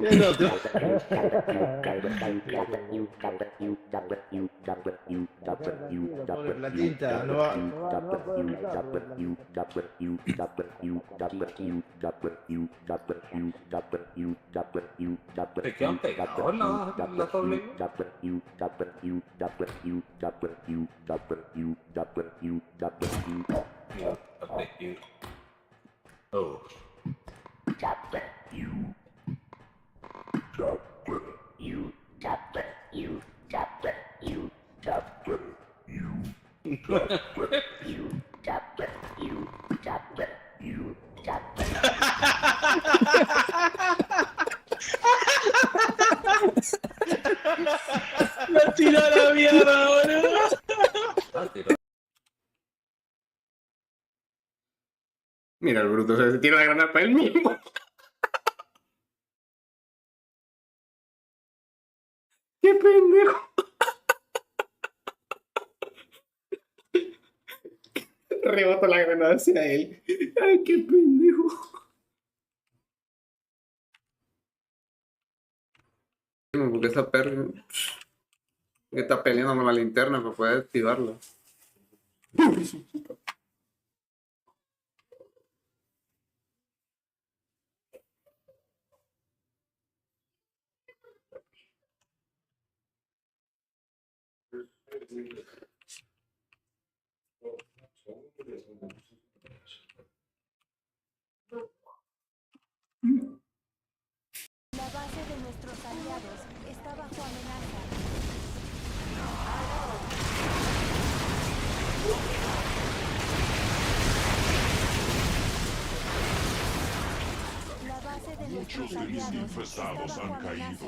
No, te... Pobre platita, no va. Se quedan pegados las doble. Oh. Me tiró a la mierda, boludo. Mira el bruto, se tira la granada para él mismo. ¡Qué pendejo! Rebota la granada hacia él. ¡Ay, qué pendejo! Porque esa perra que está peleando con la linterna para poder activarla. La base de nuestros aliados está bajo amenaza. La base de nuestros aliados está bajo amenaza.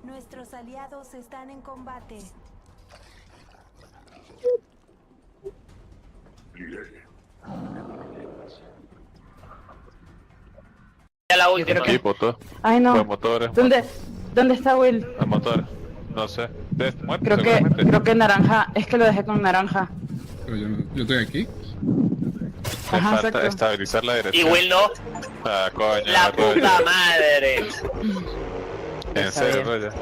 Nuestros aliados están en combate. La última. Equipo, todo. Ay, no. Los motores. ¿Dónde está Will? Los motores. No sé. Muerto Creo seguramente. que naranja. Es que lo dejé con naranja. Pero yo estoy aquí. Me Ajá, falta exacto. estabilizar la Y dirección. Will no. Ah, coño. La Roger. puta madre. En serio, Roger.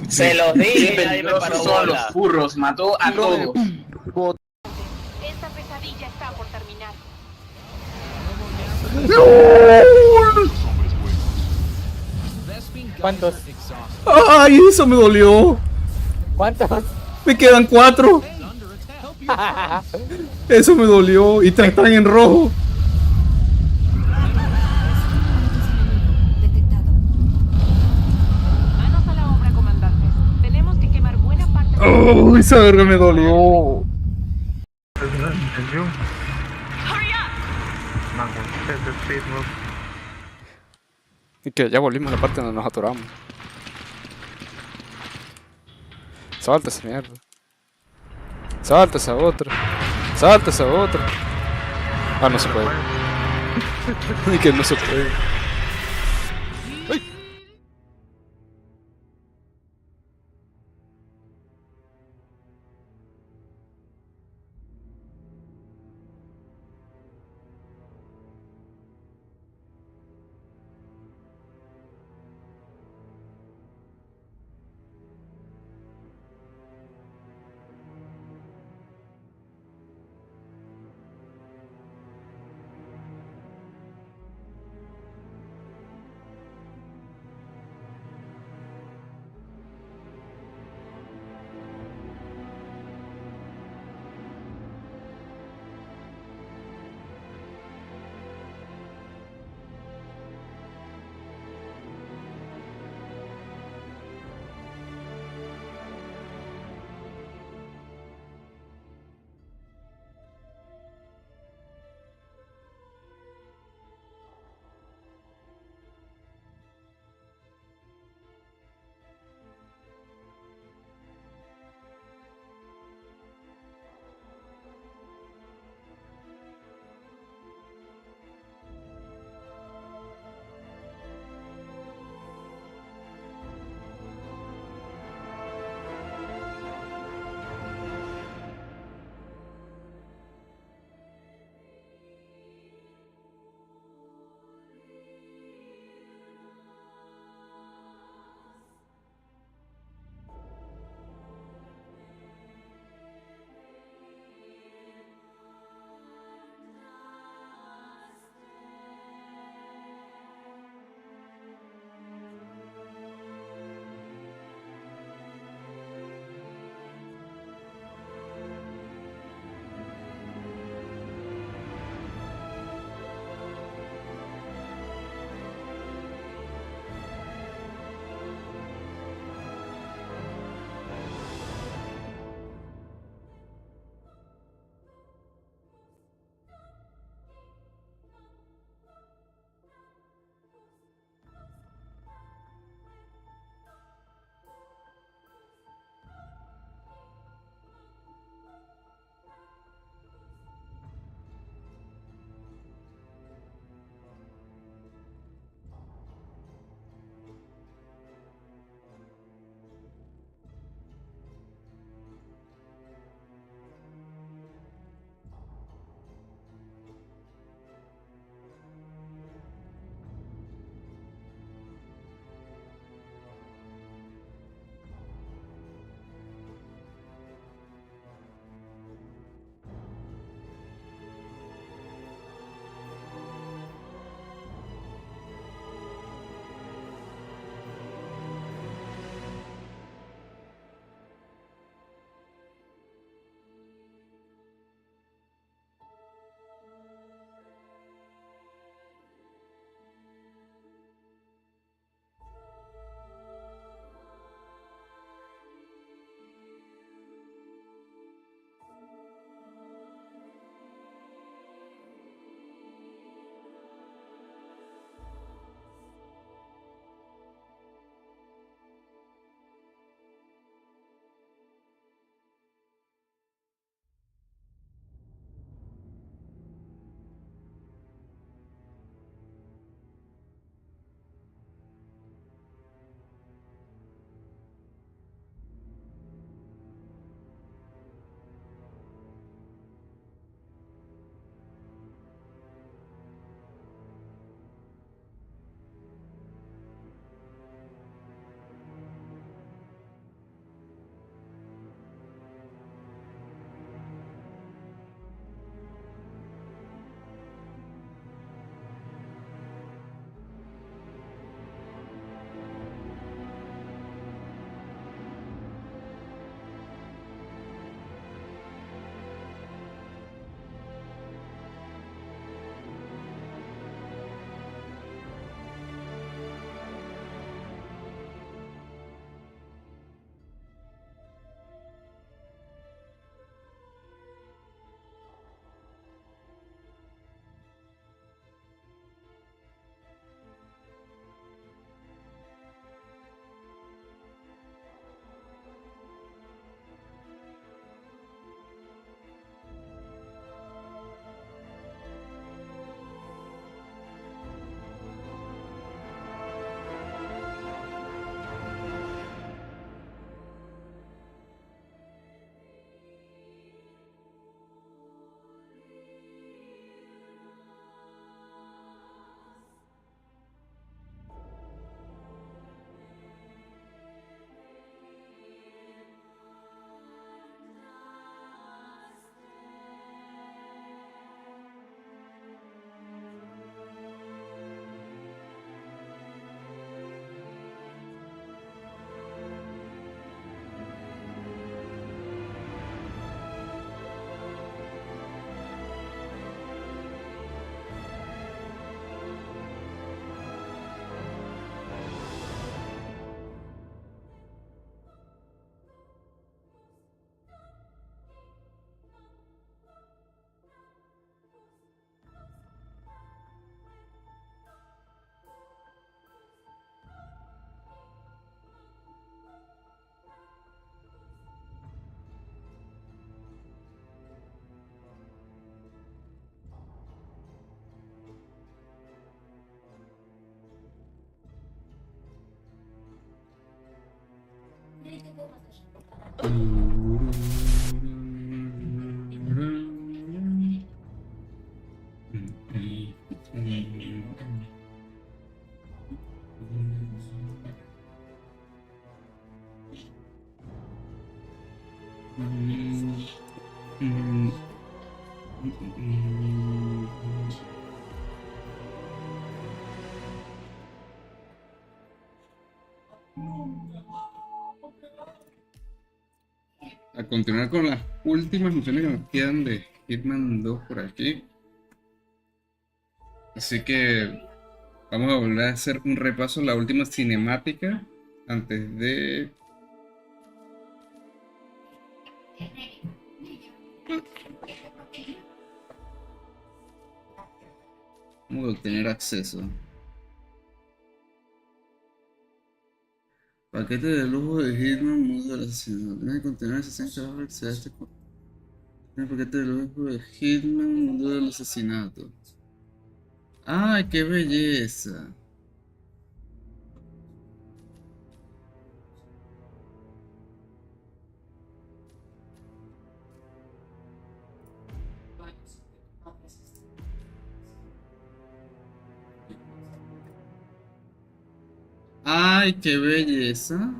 Se los Qué dije, nadie me peligrosos paró son los bola. furros, mató a todos. Esta pesadilla está por terminar. ¿Cuántos? ¡Ay, eso me dolió! ¿Cuántos? Me quedan 4. Eso me dolió. Y están en rojo. Detectado. Manos a la obra, comandante. Tenemos que quemar buena parte de... ¡Oh, esa verga me dolió! Y que ya volvimos a la parte donde nos atoramos. Salta esa mierda. Salta esa otra. Salta esa otra. Ah, no se puede. Y que no se puede. ¡Ay! A continuar con las últimas misiones que nos quedan de Hitman 2 por aquí. Así que vamos a volver a hacer un repaso a la última cinemática antes de... Vamos a obtener acceso. Paquete de lujo de Hitman, mundo del asesino. Tienes que continuar 60 para acceder a este paquete de lujo de Hitman, mundo del asesinato. ¡Ay, qué belleza! ¡Ay, qué belleza!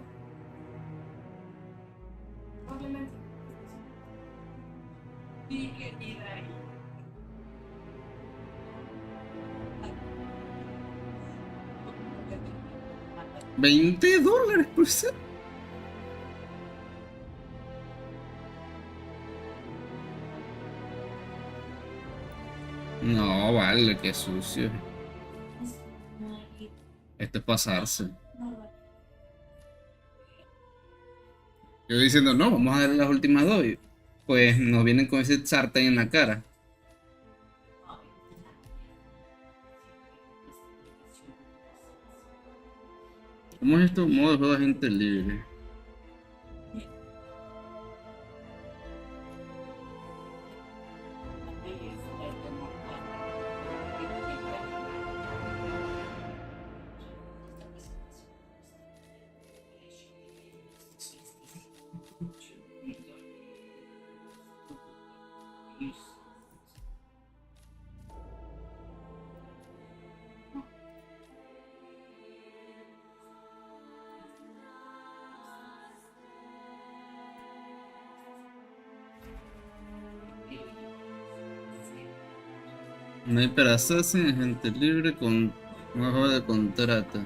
$20 por ser. No, vale, qué sucio. Esto es pasarse. Yo diciendo, no, vamos a darle las últimas dos. Pues nos vienen con ese sartén en la cara. ¿Cómo es esto? Modo de juego agente libre. No hay para Assassin, agente libre con una juego de contrato.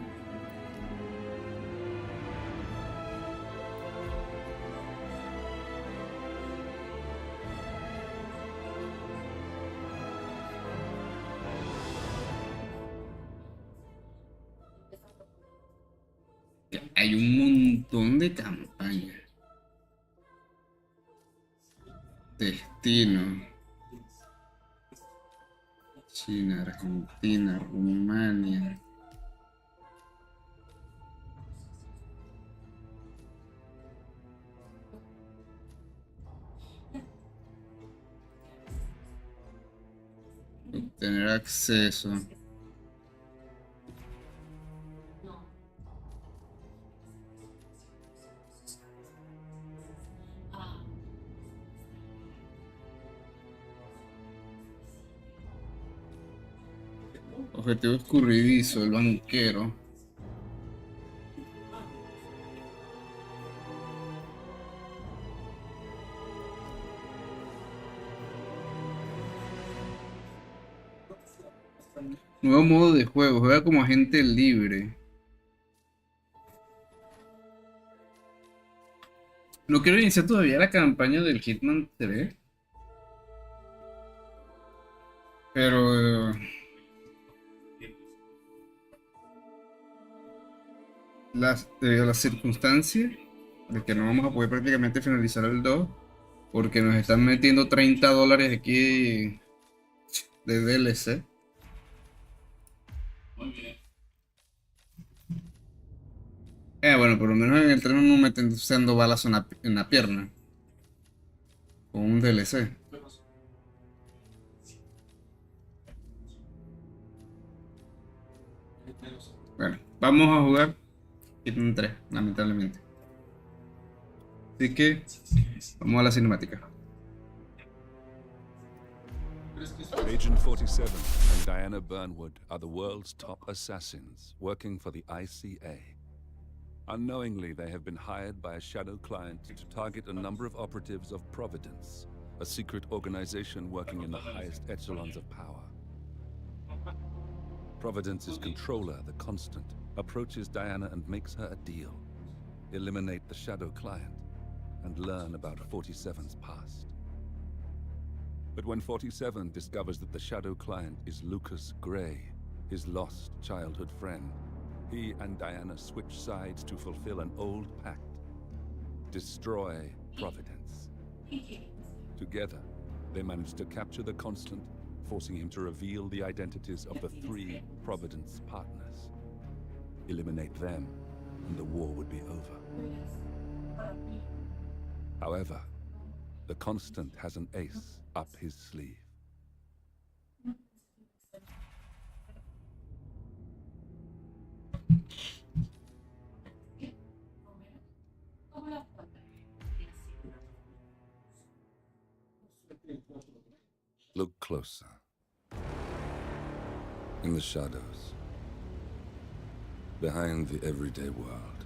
Hay un montón de campañas. Destino. China, Argentina, Rumania. Obtener acceso. Objetivo escurridizo, el banquero. Nuevo modo de juego, juega como agente libre. No quiero iniciar todavía la campaña del Hitman 3. Pero... debido a las circunstancias de que no vamos a poder prácticamente finalizar el 2 porque nos están metiendo $30 aquí de DLC. Bueno, por lo menos en el tren no me meten usando balas en la pierna con un DLC. Bueno, vamos a jugar Hitman 3, lamentablemente. Así que vamos a la cinemática. Agent 47 and Diana Burnwood are the world's top assassins working for the ICA. Unknowingly, they have been hired by a shadow client to target a number of operatives of Providence, a secret organization working in the highest echelons of power. Providence's controller, the Constant, approaches Diana and makes her a deal. Eliminate the shadow client and learn about 47's past. But when 47 discovers that the shadow client is Lucas Gray, his lost childhood friend, he and Diana switch sides to fulfill an old pact. Destroy Providence. Together, they manage to capture the Constant, forcing him to reveal the identities of the 3 Providence partners. Eliminate them, and the war would be over. However, the Constant has an ace up his sleeve. Look closer. In the shadows. Behind the everyday world.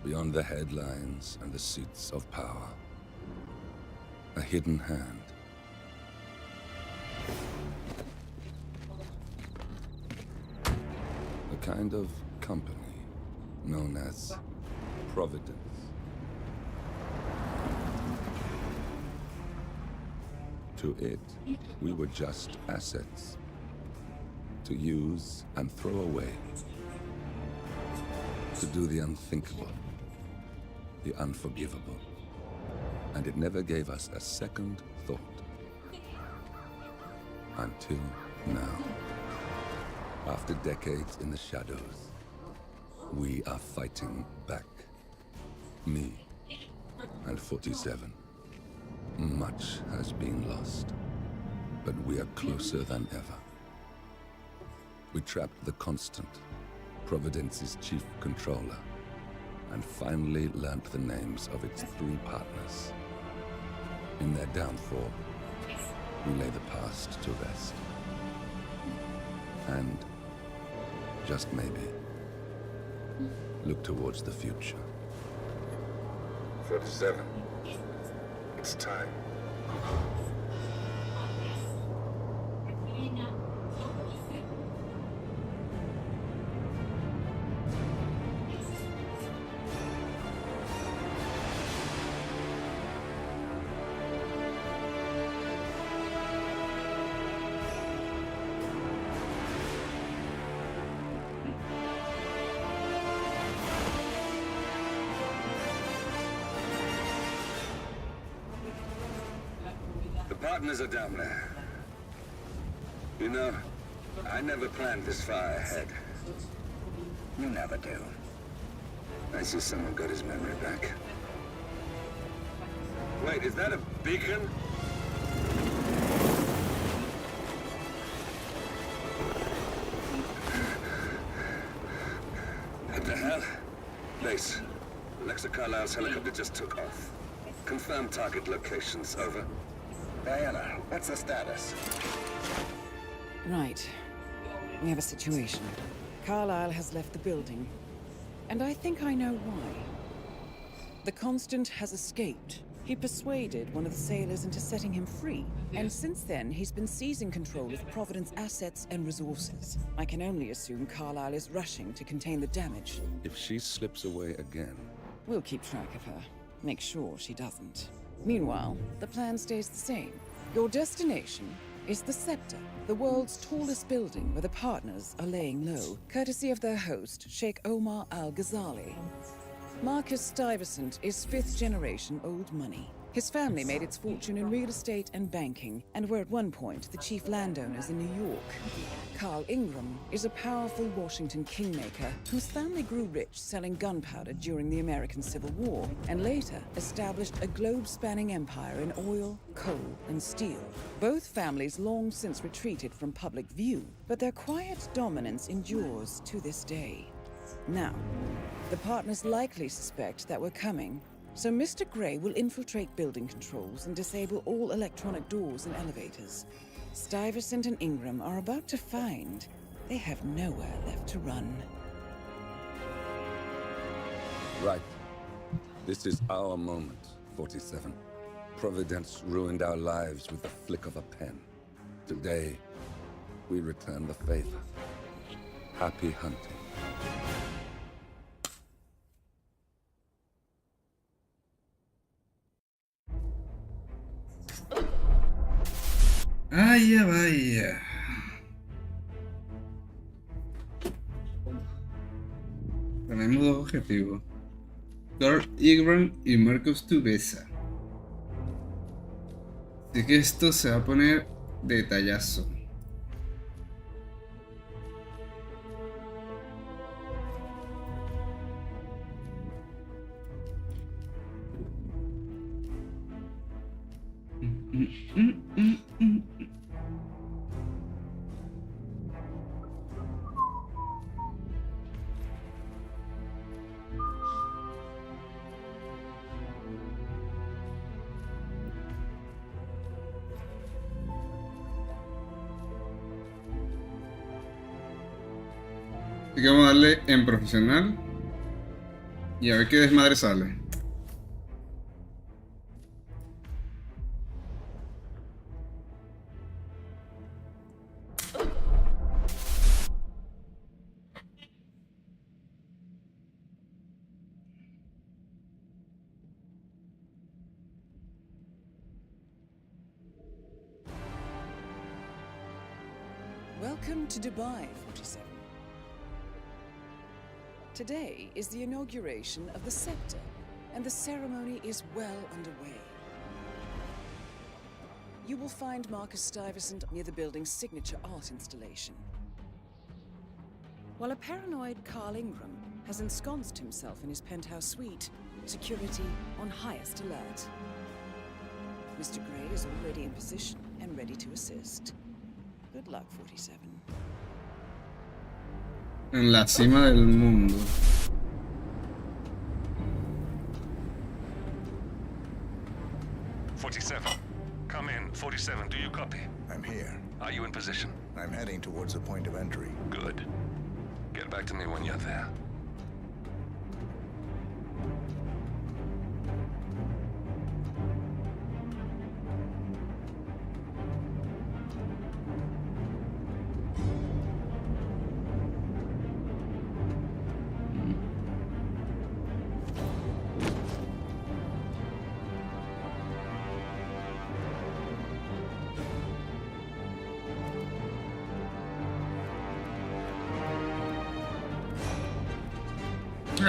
Beyond the headlines and the seats of power. A hidden hand. A kind of company known as Providence. To it, we were just assets. To use and throw away. To do the unthinkable. The unforgivable. And it never gave us a second thought. Until now. After decades in the shadows, we are fighting back. Me and 47. Much has been lost, but we are closer than ever. We trapped the Constant, Providence's chief controller, and finally learnt the names of its 3 partners. In their downfall, we lay the past to rest. And, just maybe, look towards the future. 47. It's time. Partners are down there. You know, I never planned this far ahead. You never do. I see someone got his memory back. Wait, is that a beacon? What the hell? Base. Alexa Carlisle's helicopter just took off. Confirm target locations, over. Diana, what's the status? Right. We have a situation. Carlisle has left the building. And I think I know why. The Constant has escaped. He persuaded one of the sailors into setting him free. And since then, he's been seizing control of Providence assets and resources. I can only assume Carlisle is rushing to contain the damage. If she slips away again... We'll keep track of her. Make sure she doesn't. Meanwhile, the plan stays the same. Your destination is the Scepter, the world's tallest building where the partners are laying low, courtesy of their host, Sheikh Omar Al-Ghazali. Marcus Stuyvesant is 5th generation old money. His family made its fortune in real estate and banking, and were at one point the chief landowners in New York. Carl Ingram is a powerful Washington kingmaker whose family grew rich selling gunpowder during the American Civil War, and later established a globe-spanning empire in oil, coal, and steel. Both families long since retreated from public view, but their quiet dominance endures to this day. Now, the partners likely suspect that we're coming, So Mr. Gray will infiltrate building controls and disable all electronic doors and elevators. Stuyvesant and Ingram are about to find they have nowhere left to run. Right. This is our moment, 47. Providence ruined our lives with the flick of a pen. Today, we return the favor. Happy hunting. Vaya, vaya. Tenemos dos objetivos. Carl Ingram y Marcos Tubesa. Así que esto se va a poner detallazo. Así que vamos a darle en profesional y a ver qué desmadre sale. Welcome to Dubai, 47. Today is the inauguration of the scepter, and the ceremony is well underway. You will find Marcus Stuyvesant near the building's signature art installation, while a paranoid Carl Ingram has ensconced himself in his penthouse suite, security on highest alert. Mr. Gray is already in position and ready to assist. Good luck, 47. En la cima del mundo. Come in. 47, do you copy? I'm here. Are you in position? I'm heading towards the point of entry. Good. Get back to me when you're there.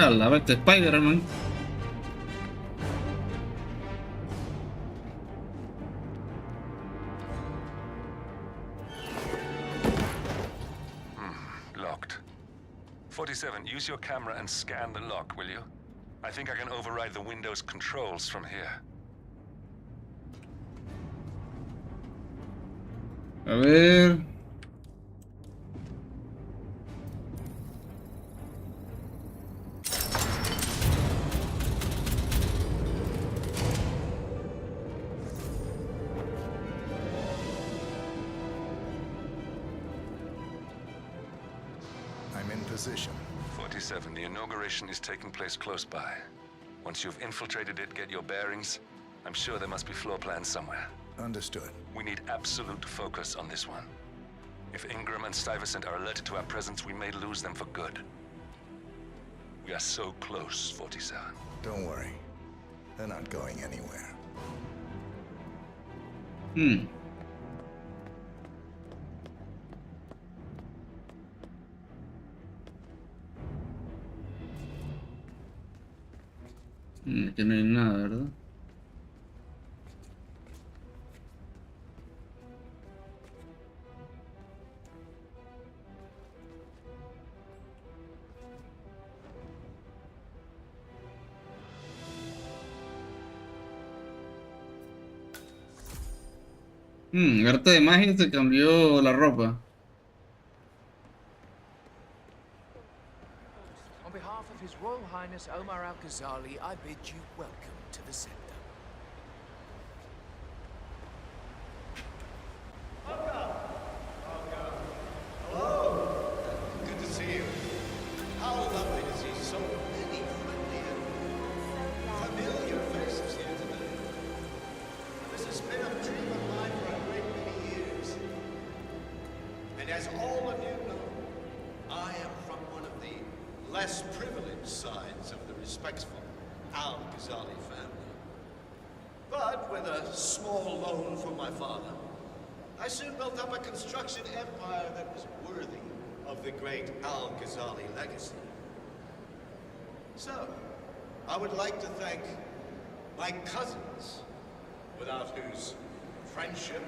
La vete Spider-Man. Locked. 47, use your camera and scan the lock, will you? I think I can override the Windows controls from here. A ver. I'm in position. 47, the inauguration is taking place close by. Once you've infiltrated it, get your bearings. I'm sure there must be floor plans somewhere. Understood. We need absolute focus on this one. If Ingram and Stuyvesant are alerted to our presence, we may lose them for good. We are so close, 47. Don't worry. They're not going anywhere. Que no hay nada, ¿verdad? Arte de magia se cambió la ropa. behalf of His Royal Highness Omar Al-Ghazali, I bid you welcome to the scepter. Good to see you. How lovely to see so many friendly and familiar faces here today. This has been a dream of mine for a great many years. And as all of you know, I am from one of the less privileged sides of the respectful Al-Ghazali family. But with a small loan from my father, I soon built up a construction empire that was worthy of the great Al-Ghazali legacy. So, I would like to thank my cousins, without whose friendship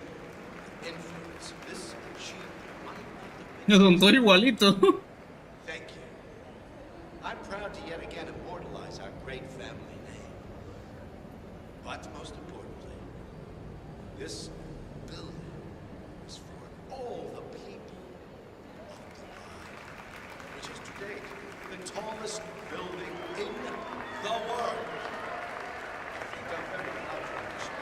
and influence this achievement might not have been. Don Toro igualito. Thank you. I'm proud to yet again immortalize our great family name. But most importantly, this building is for all the people of Dubai, which is to date the tallest building in the world. If you dump everything out from the ship.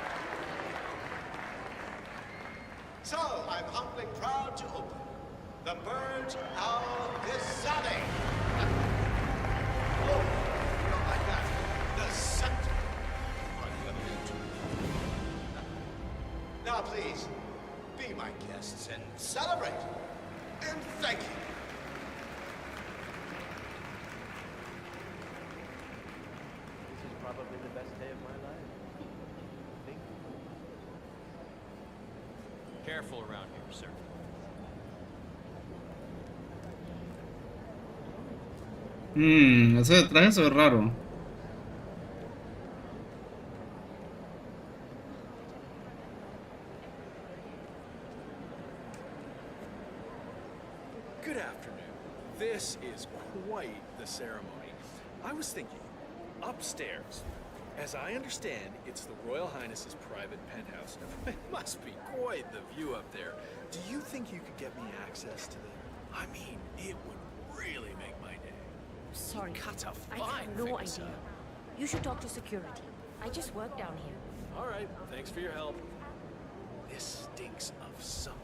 So, I'm humbly proud to open the Burj Al Ghazali. Oh, you don't like that? The scepter. On the other end, too. Now, please, be my guests and celebrate. And thank you. This is probably the best day of my life. Think. Careful around here, sir. Ese traje se ve raro. Good afternoon. This is quite the ceremony. I was thinking, upstairs. As I understand, it's the Royal Highness's private penthouse. It must be quite the view up there. Do you think you could get me access to the... I mean, it would really make my day. Sorry, You cut a I fine have no figure, idea. son. You should talk to security. I just work down here. All right, thanks for your help. This stinks of something.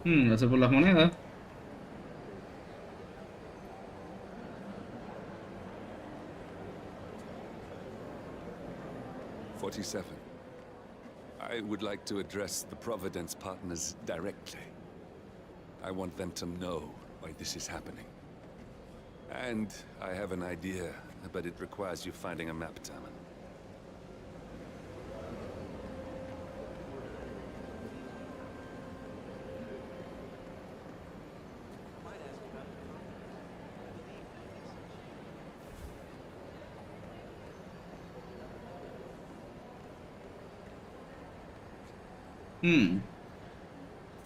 Gracias por las monedas. I would like to address the Providence partners directly. I want them to know why this is happening. And I have an idea, but it requires you finding a map terminal.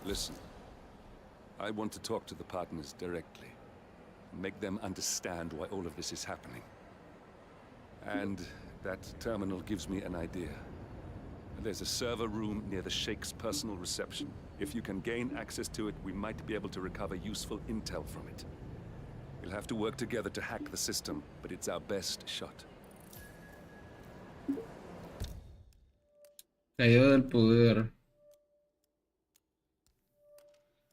Listen, I want to talk to the partners directly. Make them understand why all of this is happening. And that terminal gives me an idea. There's a server room near the Sheikh's personal reception. If you can gain access to it, we might be able to recover useful intel from it. We'll have to work together to hack the system, but it's our best shot. Caído del poder.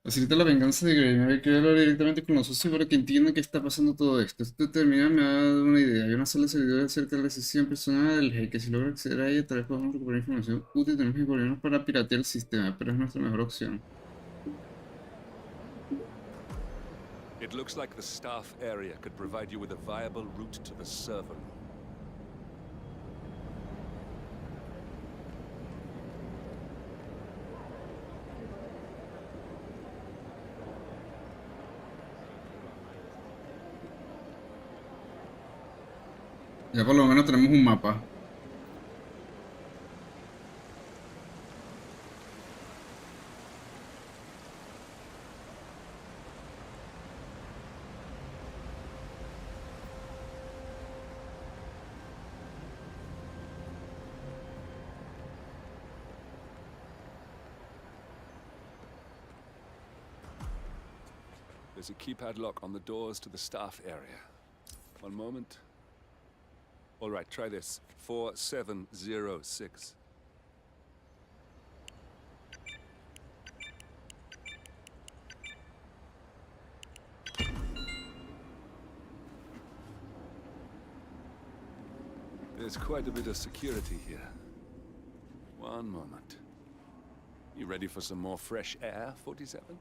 Facilita la venganza de Grey. Hay que hablar directamente con los socios para que entiendan qué está pasando todo esto. Esto termina me ha dado una idea. Hay una sala de servidores acerca de la decisión personal del jeque. Si logra acceder a ella, tal vez podamos recuperar información útil. Tenemos que ponernos para piratear el sistema, pero es nuestra mejor opción. It looks like the staff area could provide you with a viable route to the server room. Ya por lo menos tenemos un mapa. There's a keypad lock on the doors to the staff area. One moment. All right, try this. 4706. There's quite a bit of security here. One moment. You ready for some more fresh air, 47?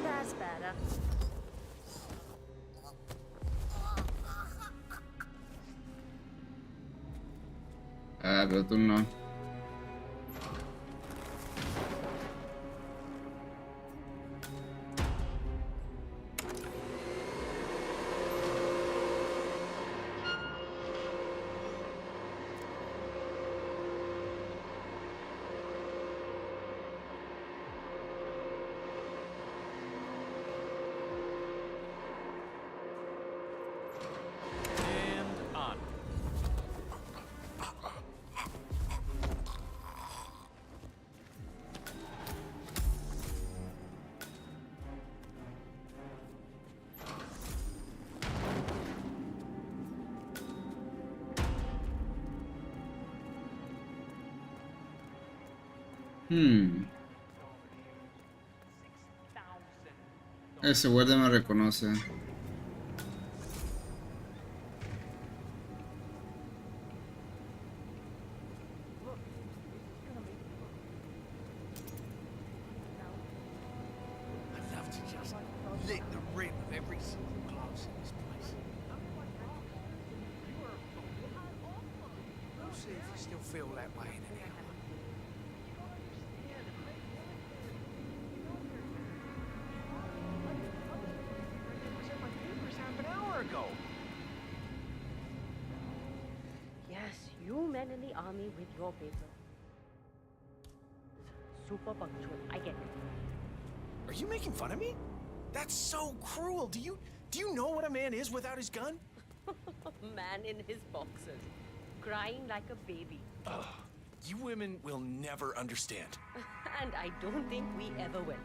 That's better. Ah, pero tú no. And on. Ese guardia me reconoce. I'd love to just lick the rim of every single glass in this place. We'll see if you still feel that way in an hour. Yes, you men in the army with your paper. Super punctual, I get it. Are you making fun of me? That's so cruel. Do you know what a man is without his gun? Man in his boxers, crying like a baby. Ugh, you women will never understand. And I don't think we ever will.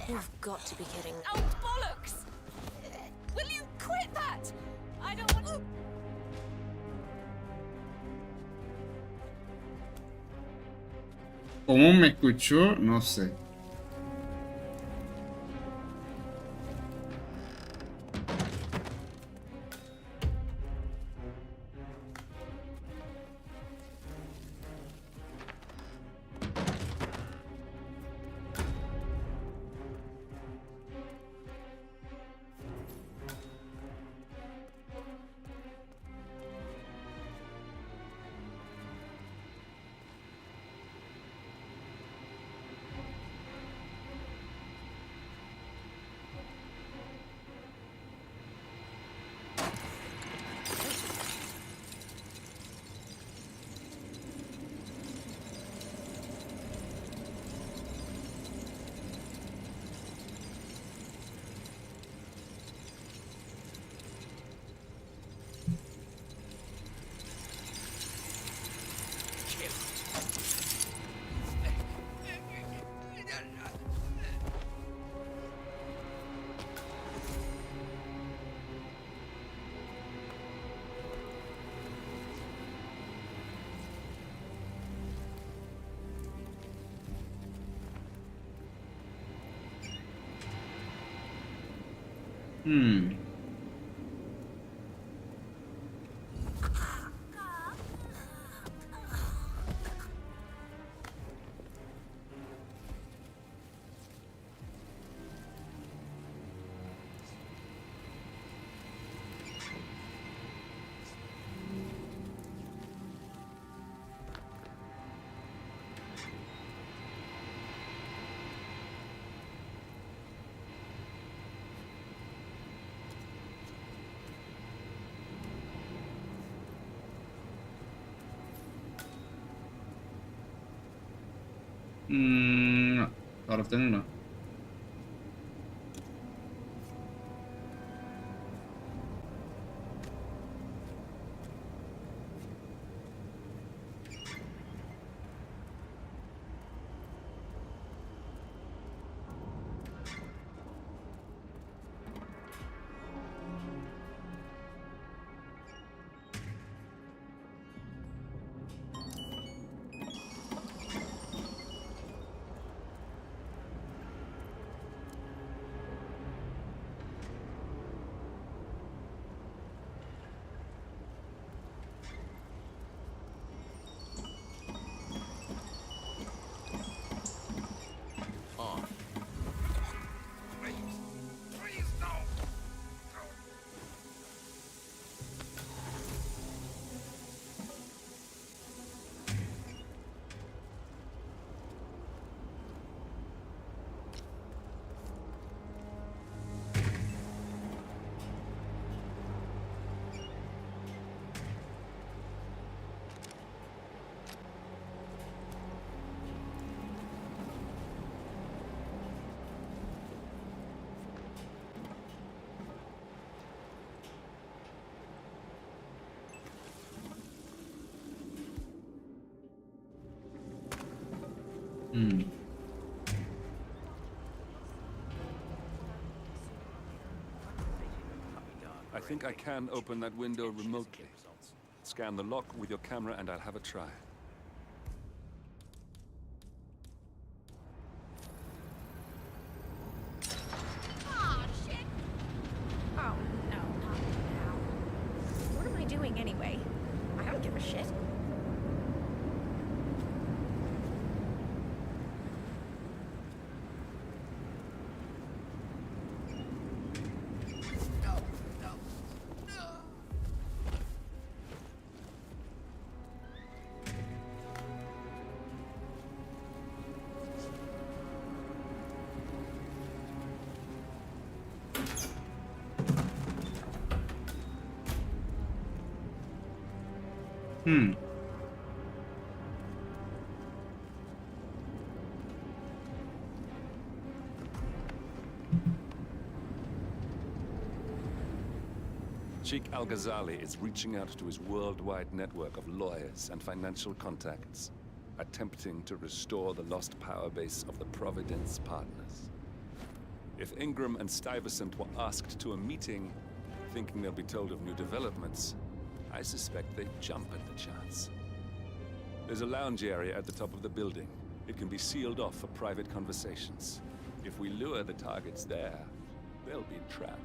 You've got to be kidding. Oh, bollocks! Will you quit that? I don't want... ¿Cómo me escuchó? No sé. لا عرفتني لا. I think I can open that window remotely. Scan the lock with your camera and I'll have a try. Aw, shit! Oh, no, not now. What am I doing anyway? I don't give a shit. Sheikh Al-Ghazali is reaching out to his worldwide network of lawyers and financial contacts, attempting to restore the lost power base of the Providence Partners. If Ingram and Stuyvesant were asked to a meeting, thinking they'll be told of new developments, I suspect they'd jump at the chance. There's a lounge area at the top of the building. It can be sealed off for private conversations. If we lure the targets there, they'll be trapped.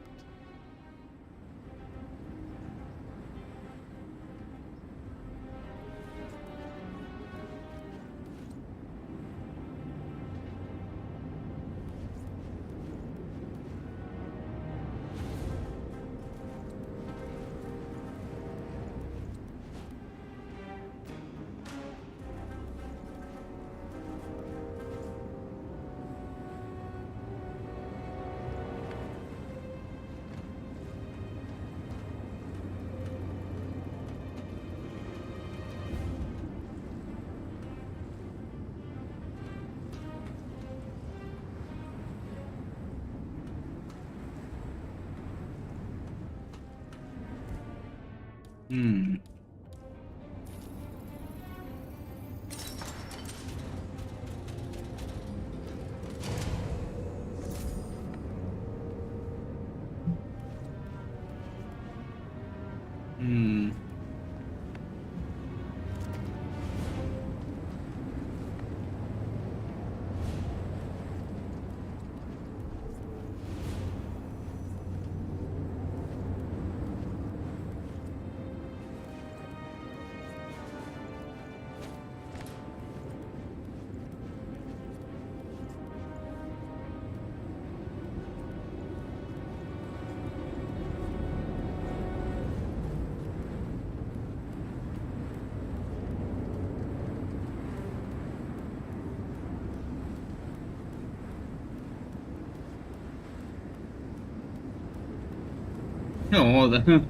Joda.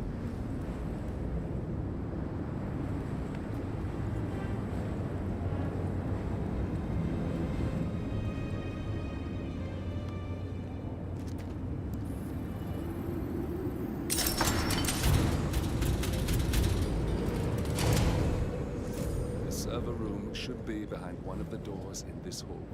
server room should be behind one of the doors in this hallway.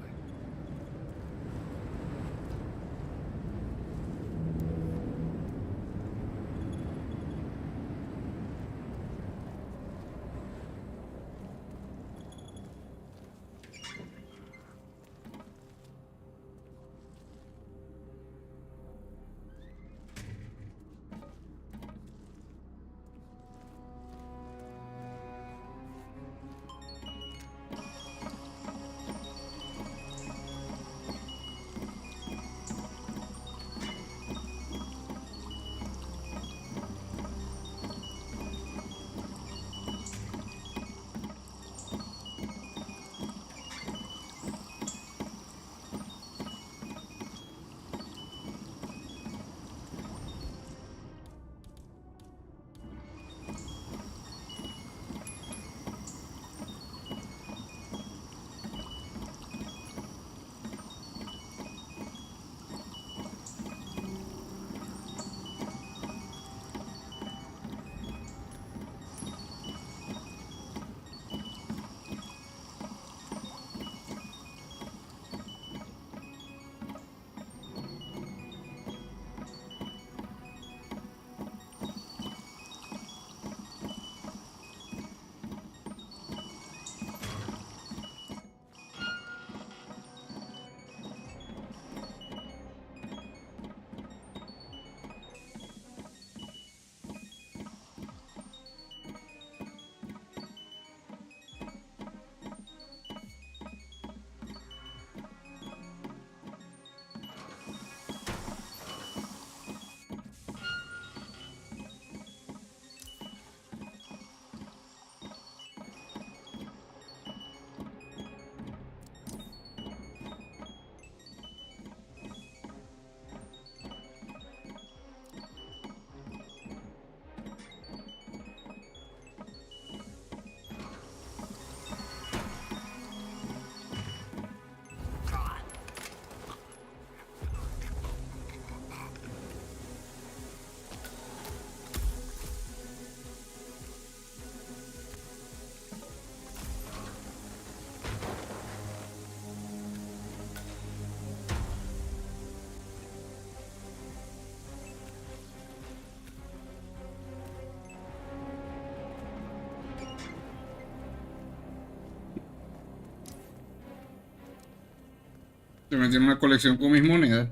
Se me tiene una colección con mis monedas.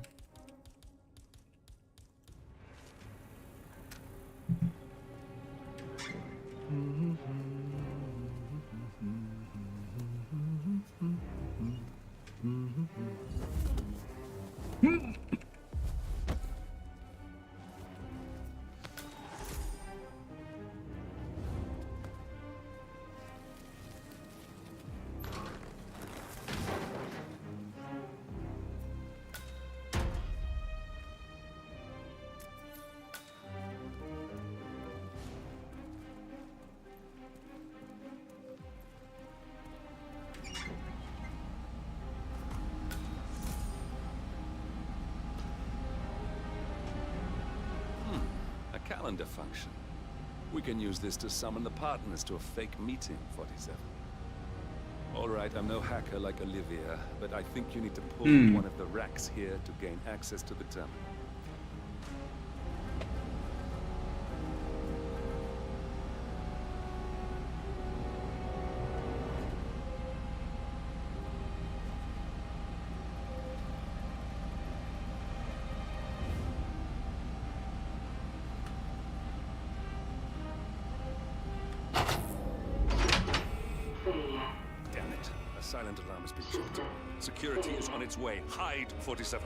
Calendar function. We can use this to summon the partners to a fake meeting, 47. All right, I'm no hacker like Olivia, but I think you need to pull one of the racks here to gain access to the terminal. Silent alarm has been tripped. Security is on its way. Hide, 47.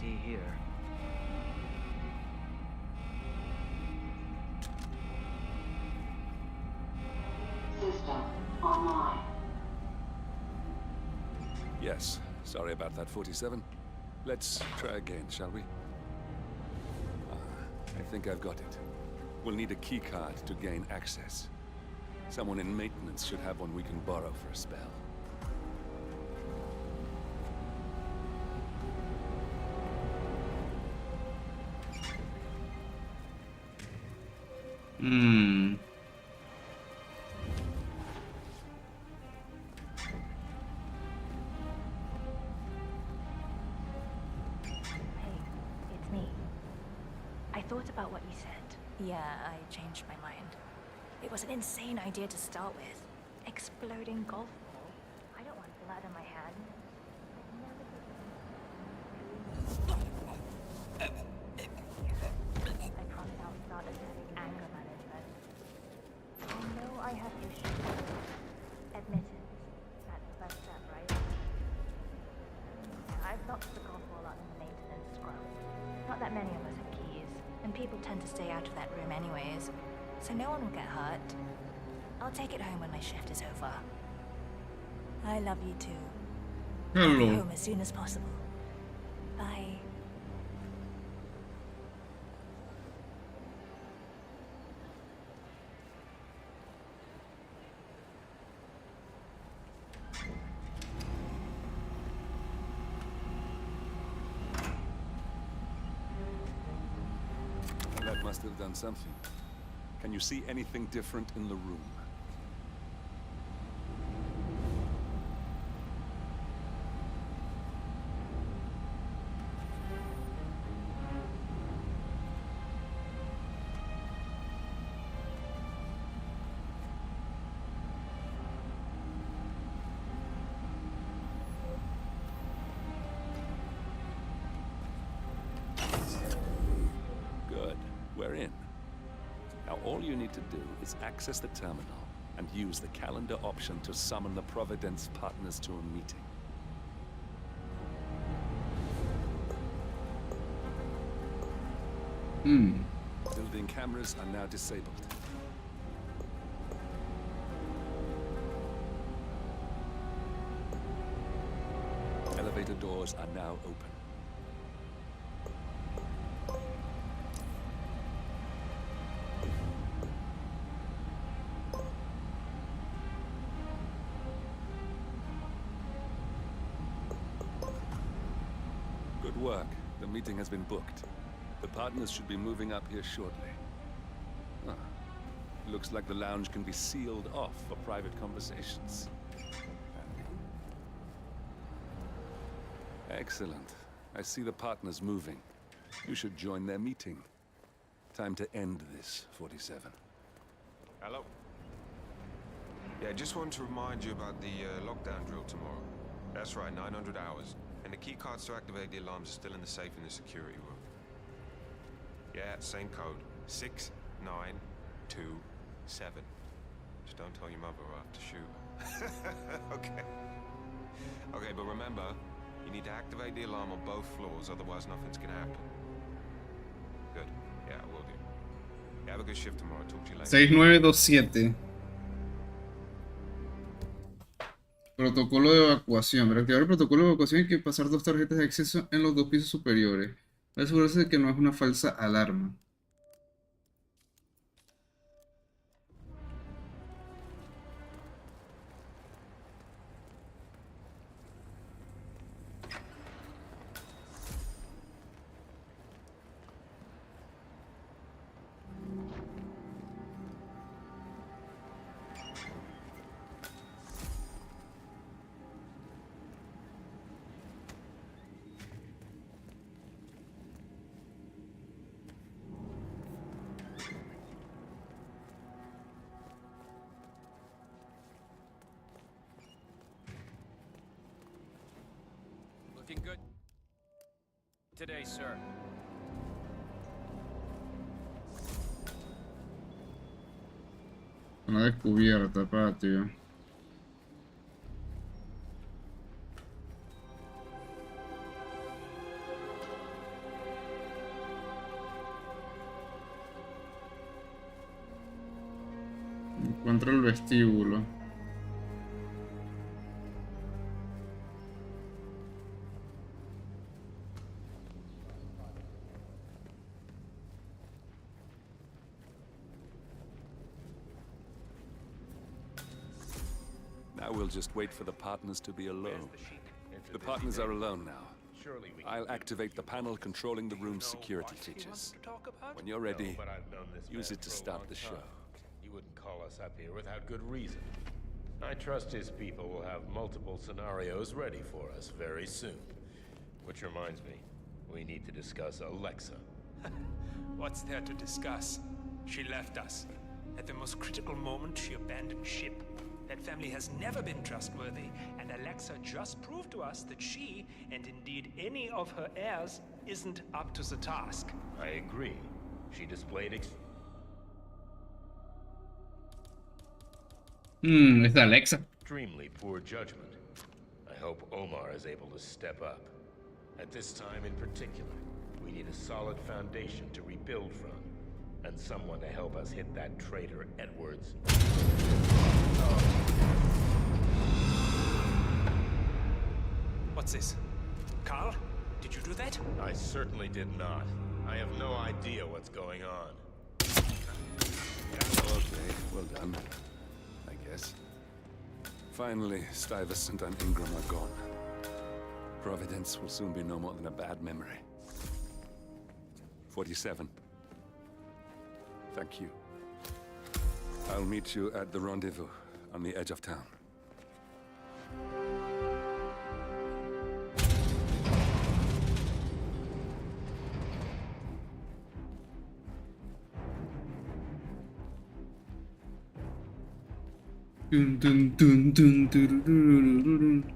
see here. System online. Yes, sorry about that, 47. Let's try again, shall we? I think I've got it. We'll need a keycard to gain access. Someone in maintenance should have one we can borrow for a spell. It's me. I thought about what you said. Yeah, I changed my mind. It was an insane idea to start with. Exploding golf ball. I don't want blood on my hand. I promise I'll start assessing anger management. I know I have issues. Admittance. That's the first step, right? Yeah, I've locked the golf ball up in the maintenance scrum. Not that many of us have keys, and people tend to stay out of that room anyways, so no one will get hurt. I'll take it home when my shift is over. I love you too. I'll be home as soon as possible. Bye. That must have done something. Can you see anything different in the room? Good. We're in. Now all you need to do is access the terminal and use the calendar option to summon the Providence partners to a meeting. Building cameras are now disabled. Elevator doors are now open. Good work. The meeting has been booked. The partners should be moving up here shortly. Ah, looks like the lounge can be sealed off for private conversations. Excellent. I see the partners moving. You should join their meeting. Time to end this, 47. Hello. Yeah, just wanted to remind you about the lockdown drill tomorrow. That's right, 900 hours. And the keycards to activate the alarms are still in the safe in the security room. Yeah, same code. 6927. Just don't tell your mother or I have to shoot. Okay. Okay, but remember, you need to activate the alarm on both floors, otherwise nothing's gonna happen. Good. Yeah, I will do. Yeah, have a good shift tomorrow. Talk to you later. 6927. Protocolo de evacuación. Para activar el protocolo de evacuación hay que pasar 2 tarjetas de acceso en los 2 pisos superiores. Para asegurarse de que no es una falsa alarma. Looking good today, sir. Una descubierta, patio. Encuentro el vestíbulo. Now we'll just wait for the partners to be alone. The partners are alone now. I'll activate the panel controlling the room's security features. When you're ready, use it to start the show. You wouldn't call us up here without good reason. I trust his people will have multiple scenarios ready for us very soon. Which reminds me, we need to discuss Alexa. What's there to discuss? She left us. At the most critical moment, she abandoned ship. That family has never been trustworthy, and Alexa just proved to us that she, and indeed any of her heirs, isn't up to the task. I agree. She displayed Es de Alexa. extremely poor judgment. I hope Omar is able to step up. At this time in particular, we need a solid foundation to rebuild from, and someone to help us hit that traitor Edwards. What's this? Carl? Did you do that? I certainly did not. I have no idea what's going on. Okay, well done. I guess. Finally, Stuyvesant and Ingram are gone. Providence will soon be no more than a bad memory. 47. Thank you. I'll meet you at the rendezvous on the edge of town. Dun, dun, dun, dun, dun, dun, dun, dun.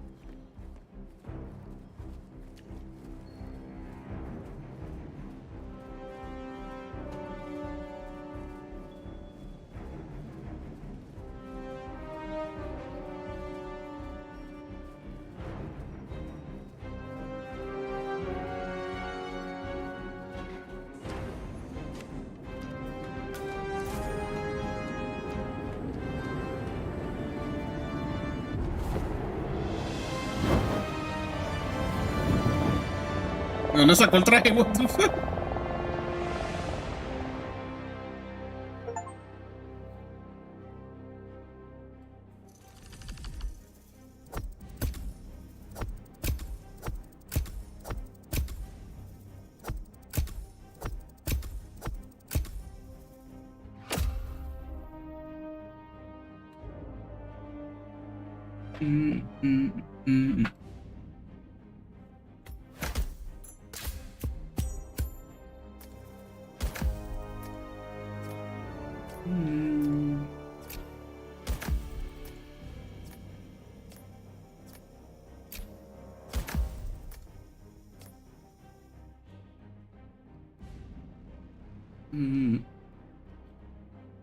¿De dónde sacó el traje? What the fuck?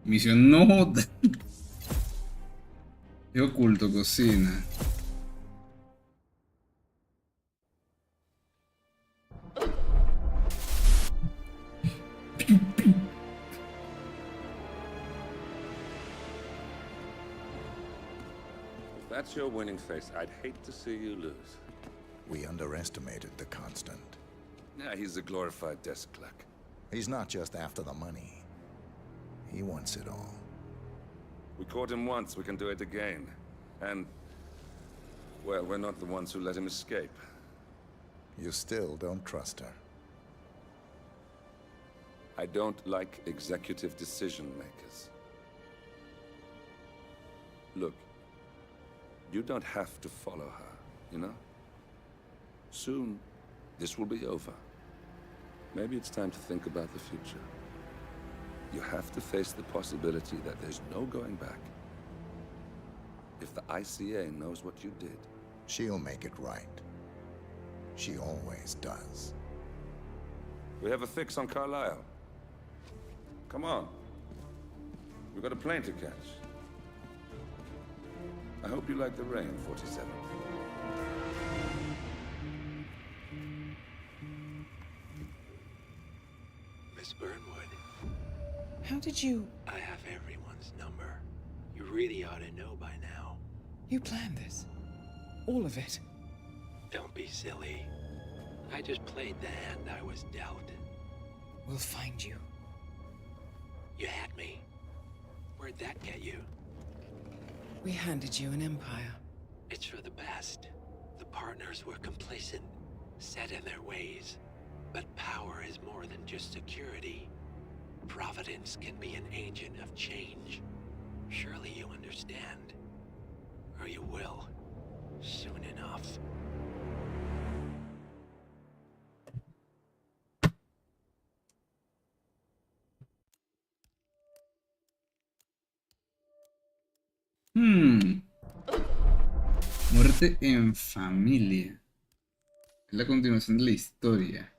Misión no joda. Es oculto, cocina. If that's your winning face, I'd hate to see you lose. We underestimated the Constant. Yeah, he's a glorified desk clerk. He's not just after the money. He wants it all. We caught him once, we can do it again. And, well, we're not the ones who let him escape. You still don't trust her. I don't like executive decision makers. Look, you don't have to follow her, you know? Soon, this will be over. Maybe it's time to think about the future. You have to face the possibility that there's no going back. If the ICA knows what you did, she'll make it right. She always does. We have a fix on Carlisle. Come on. We've got a plane to catch. I hope you like the rain, 47. Miss Burnwood. How did you... I have everyone's number. You really ought to know by now. You planned this? All of it? Don't be silly. I just played the hand I was dealt. We'll find you. You had me. Where'd that get you? We handed you an empire. It's for the best. The partners were complacent, set in their ways. But power is more than just security. Providence can be an agent of change. Surely you understand. Or you will. Soon enough. Muerte en familia. Es la continuación de la historia.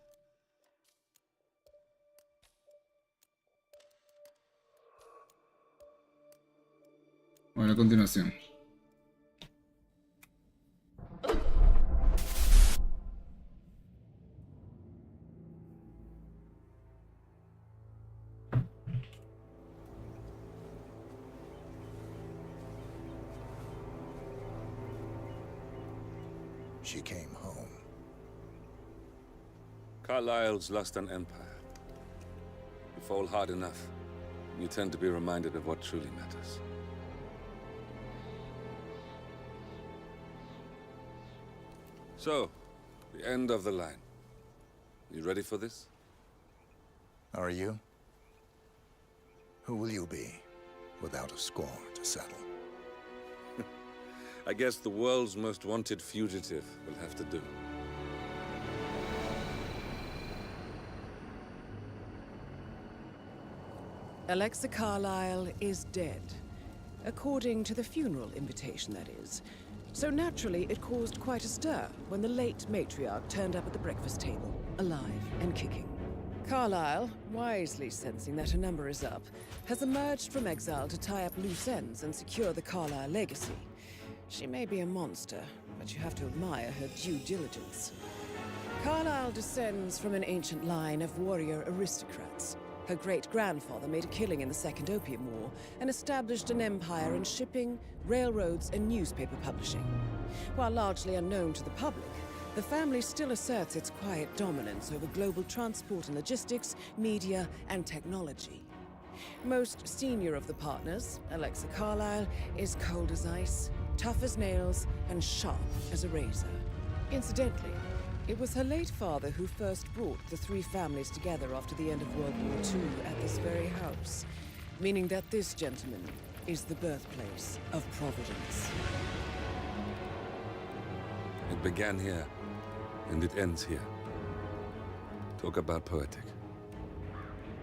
O la continuación. She came home. Carlyle's lost an empire. You fall hard enough, you tend to be reminded of what truly matters. So, the end of the line. You ready for this? Are you? Who will you be, without a score to settle? I guess the world's most wanted fugitive will have to do. Alexa Carlyle is dead. According to the funeral invitation, that is. So naturally, it caused quite a stir when the late matriarch turned up at the breakfast table, alive and kicking. Carlyle, wisely sensing that her number is up, has emerged from exile to tie up loose ends and secure the Carlyle legacy. She may be a monster, but you have to admire her due diligence. Carlyle descends from an ancient line of warrior aristocrats. Her great-grandfather made a killing in the Second Opium War and established an empire in shipping, railroads, and newspaper publishing. While largely unknown to the public, the family still asserts its quiet dominance over global transport and logistics, media, and technology. Most senior of the partners, Alexa Carlyle, is cold as ice, tough as nails, and sharp as a razor. Incidentally, it was her late father who first brought the three families together after the end of World War II at this very house, meaning that this gentleman is the birthplace of Providence. It began here, and it ends here. Talk about poetic.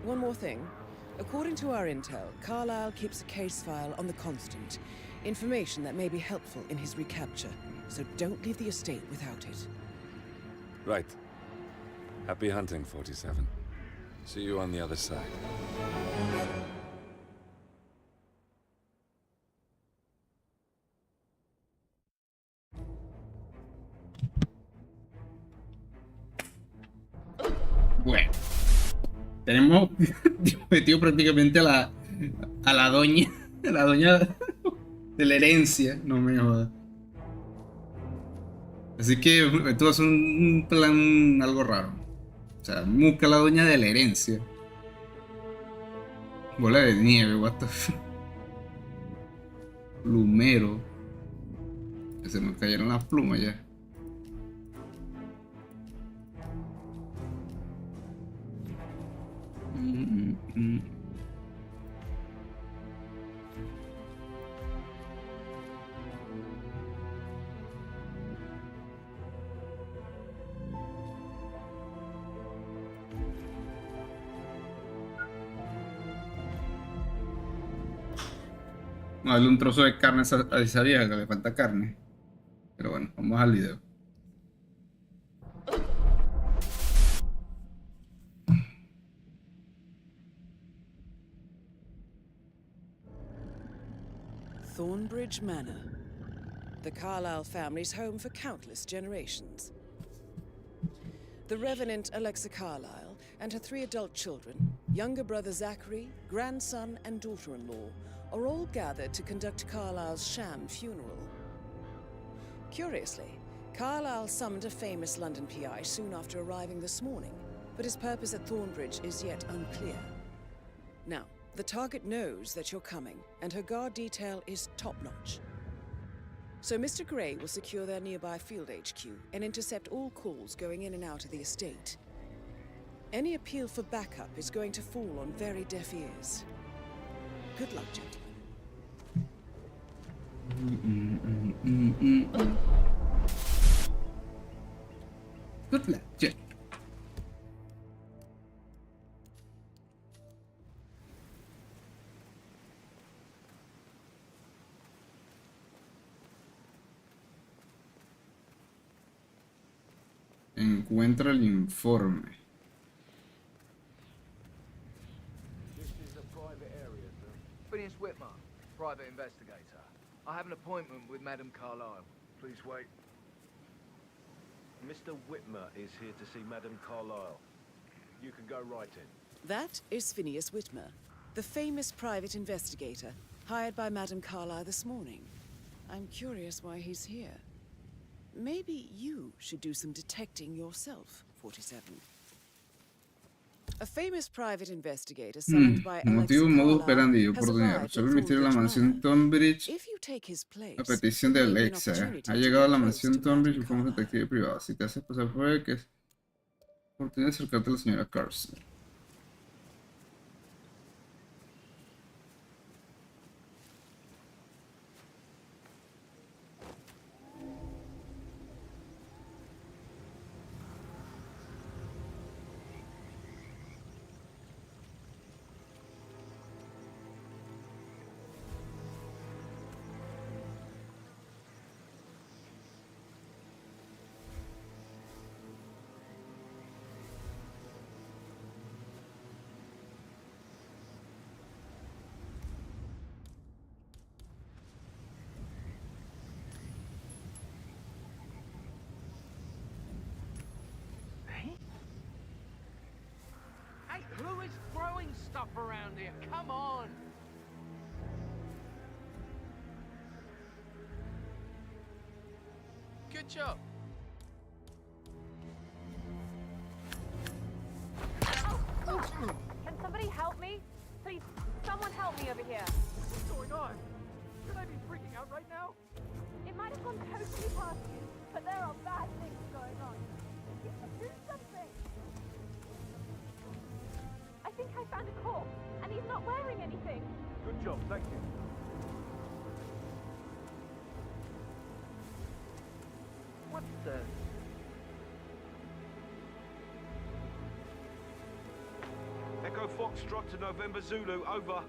One more thing. According to our intel, Carlyle keeps a case file on the Constant. Information that may be helpful in his recapture, so don't leave the estate without it. Right. Happy hunting, 47. See you on the other side. Bueno, tenemos metido prácticamente a la doña de la herencia, no me jodas. Así que esto va a ser un plan algo raro. O sea, busca a la doña de la herencia. Bola de nieve, what the fuck. Plumero. Se nos cayeron las plumas ya. Vamos a darle un trozo de carne a esa vieja que le falta carne. Pero bueno, vamos al video. Thornbridge Manor. The Carlyle family's home for countless generations. The Revenant Alexa Carlyle and her 3 adult children, younger brother Zachary, grandson and daughter-in-law, are all gathered to conduct Carlisle's sham funeral. Curiously, Carlisle summoned a famous London PI soon after arriving this morning, but his purpose at Thornbridge is yet unclear. Now, the target knows that you're coming, and her guard detail is top-notch. So Mr. Gray will secure their nearby field HQ and intercept all calls going in and out of the estate. Any appeal for backup is going to fall on very deaf ears. Good luck, gentlemen. Good luck, Jack. Encuentra el informe. This is a private area, sir. Phineas Whitmer, private investigator. I have an appointment with Madame Carlyle. Please wait. Mr. Whitmer is here to see Madame Carlyle. You can go right in. That is Phineas Whitmer, the famous private investigator hired by Madame Carlyle this morning. I'm curious why he's here. Maybe you should do some detecting yourself, 47. A famous privete investigator summoned by Motivo, modus operandi y has oportunidad. arrived Resuelve at el misterio de la Thornbridge mansión Manor. Tonbridge. If you take his place, A petición de there may be an Alexa. opportunity Ha to llegado a la get close mansión to Tonbridge Madame y fuimos Carlyle. detective privado. Si te haces pasar por él, que es oportunidad de acercarte a la señora Carson. Hey, who is throwing stuff around here? Come on! Good job. Can somebody help me? Please, someone help me over here. What's going on? Should I be freaking out right now? It might have gone totally past you, but there are bad things going on. You should do something. I think I found a corpse, and he's not wearing anything. Good job, thank you. What the? Echo Foxtrot to November Zulu, over.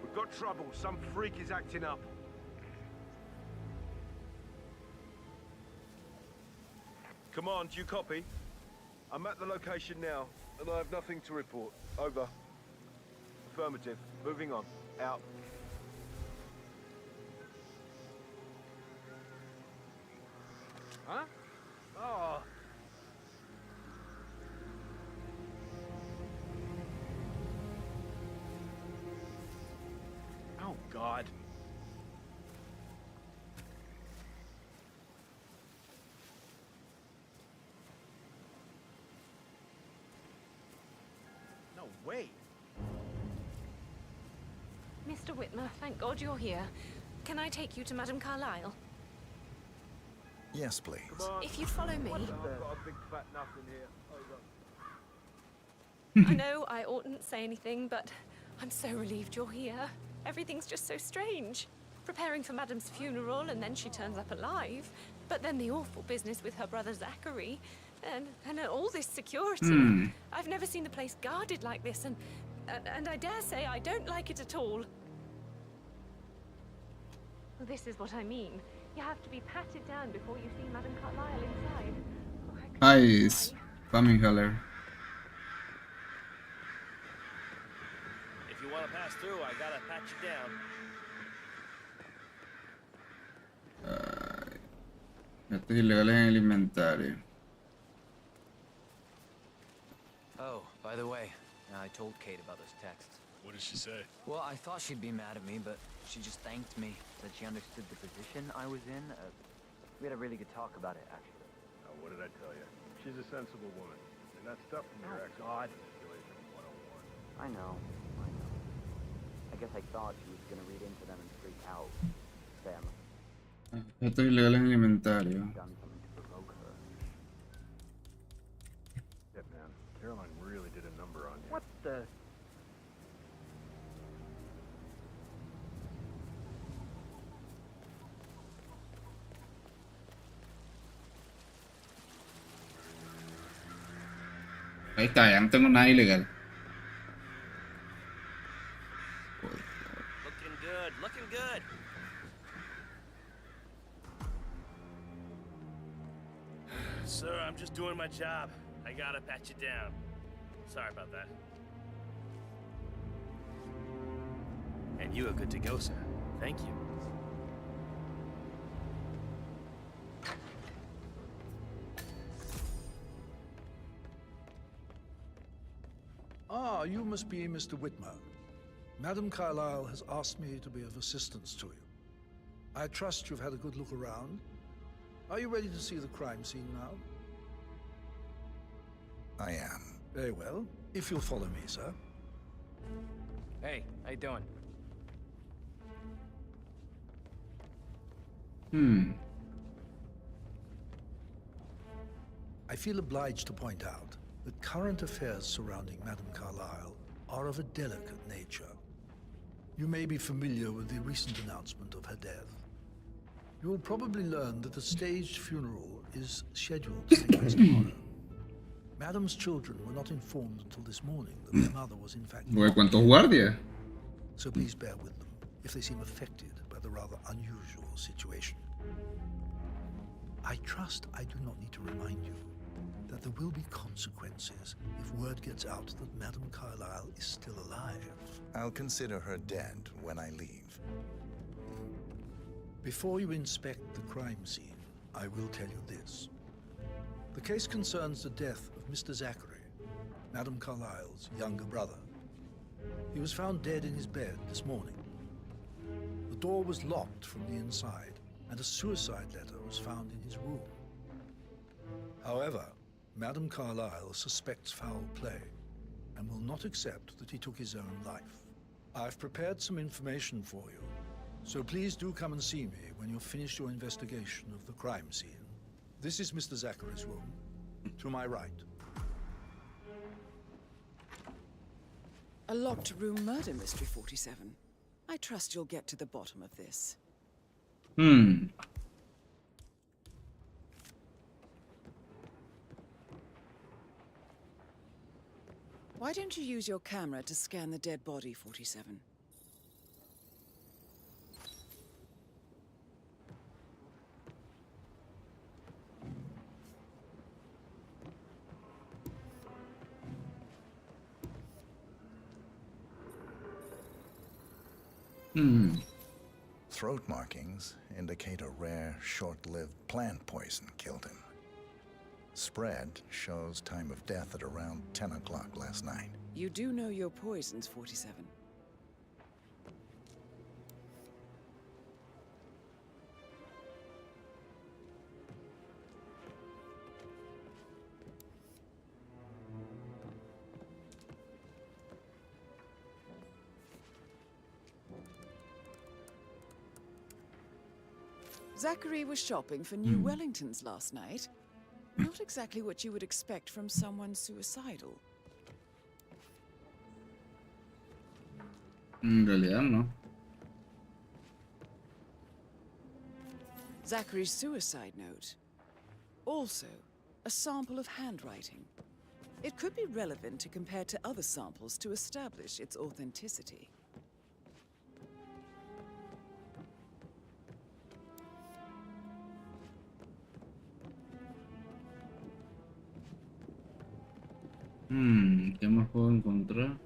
We've got trouble. Some freak is acting up. Command, do you copy? I'm at the location now, and I have nothing to report. Over. Affirmative. Moving on. Out. Huh? Oh. Oh, God. No way. Mr. Whitmer, thank God you're here. Can I take you to Madame Carlyle? Yes, please. If you'd follow me. I've got a big fat nothing here. Over. I know I oughtn't say anything, but I'm so relieved you're here. Everything's just so strange. Preparing for Madame's funeral, and then she turns up alive. But then the awful business with her brother Zachary, and all this security. I've never seen the place guarded like this, and I dare say I don't like it at all. Well, this is what I mean. You have to be patted down before you see Madame Carlyle inside. Hi, spamming Heller. If you want to pass through, I gotta pat you down. Estos ilegales en el inventario. Oh, by the way, I told Kate about those texts. What did she say? Well, I thought she'd be mad at me, but she just thanked me. Said she understood the position I was in. We had a really good talk about it, actually. Oh, what did I tell you? She's a sensible woman. And that stuff from your ex manipulation 101. I know. I guess I thought she was gonna read into them and freak out. Them. Esto es ilegal en el inventario. Done something to provoke her. Hitman, Caroline really did a number on you. What the? Ahí está, ya no tengo nada ilegal. Looking good, looking good. Sir, I'm just doing my job. I gotta pat you down. Sorry about that. And you are good to go, sir. Thank you. Ah, you must be Mr. Whitmer. Madam Carlyle has asked me to be of assistance to you. I trust you've had a good look around. Are you ready to see the crime scene now? I am. Very well. If you'll follow me, sir. Hey, how you doing? I feel obliged to point out that current affairs surrounding Madame Carlyle are of a delicate nature. You may be familiar with the recent announcement of her death. You will probably learn that a staged funeral is scheduled to take place tomorrow. Madame's children were not informed until this morning that their mother was in fact Güey, ¿cuántos guardias? so please bear with them if they seem affected by the rather unusual situation. I trust I do not need to remind you that there will be consequences if word gets out that Madame Carlyle is still alive. I'll consider her dead when I leave. Before you inspect the crime scene, I will tell you this. The case concerns the death of Mr. Zachary, Madame Carlyle's younger brother. He was found dead in his bed this morning. The door was locked from the inside, and a suicide letter was found in his room. However, Madame Carlyle suspects foul play and will not accept that he took his own life. I've prepared some information for you, so please do come and see me when you've finished your investigation of the crime scene. This is Mr. Zachary's room, to my right. A locked room murder mystery, 47. I trust you'll get to the bottom of this. Why don't you use your camera to scan the dead body, 47? Throat markings indicate a rare, short-lived plant poison killed him. Spread shows time of death at around 10 o'clock last night. You do know your poisons, 47. Zachary was shopping for new Wellingtons last night. Not exactly what you would expect from someone suicidal. En realidad no. Zachary's suicide note. Also, a sample of handwriting. It could be relevant to compare to other samples to establish its authenticity. ¿Qué más puedo encontrar?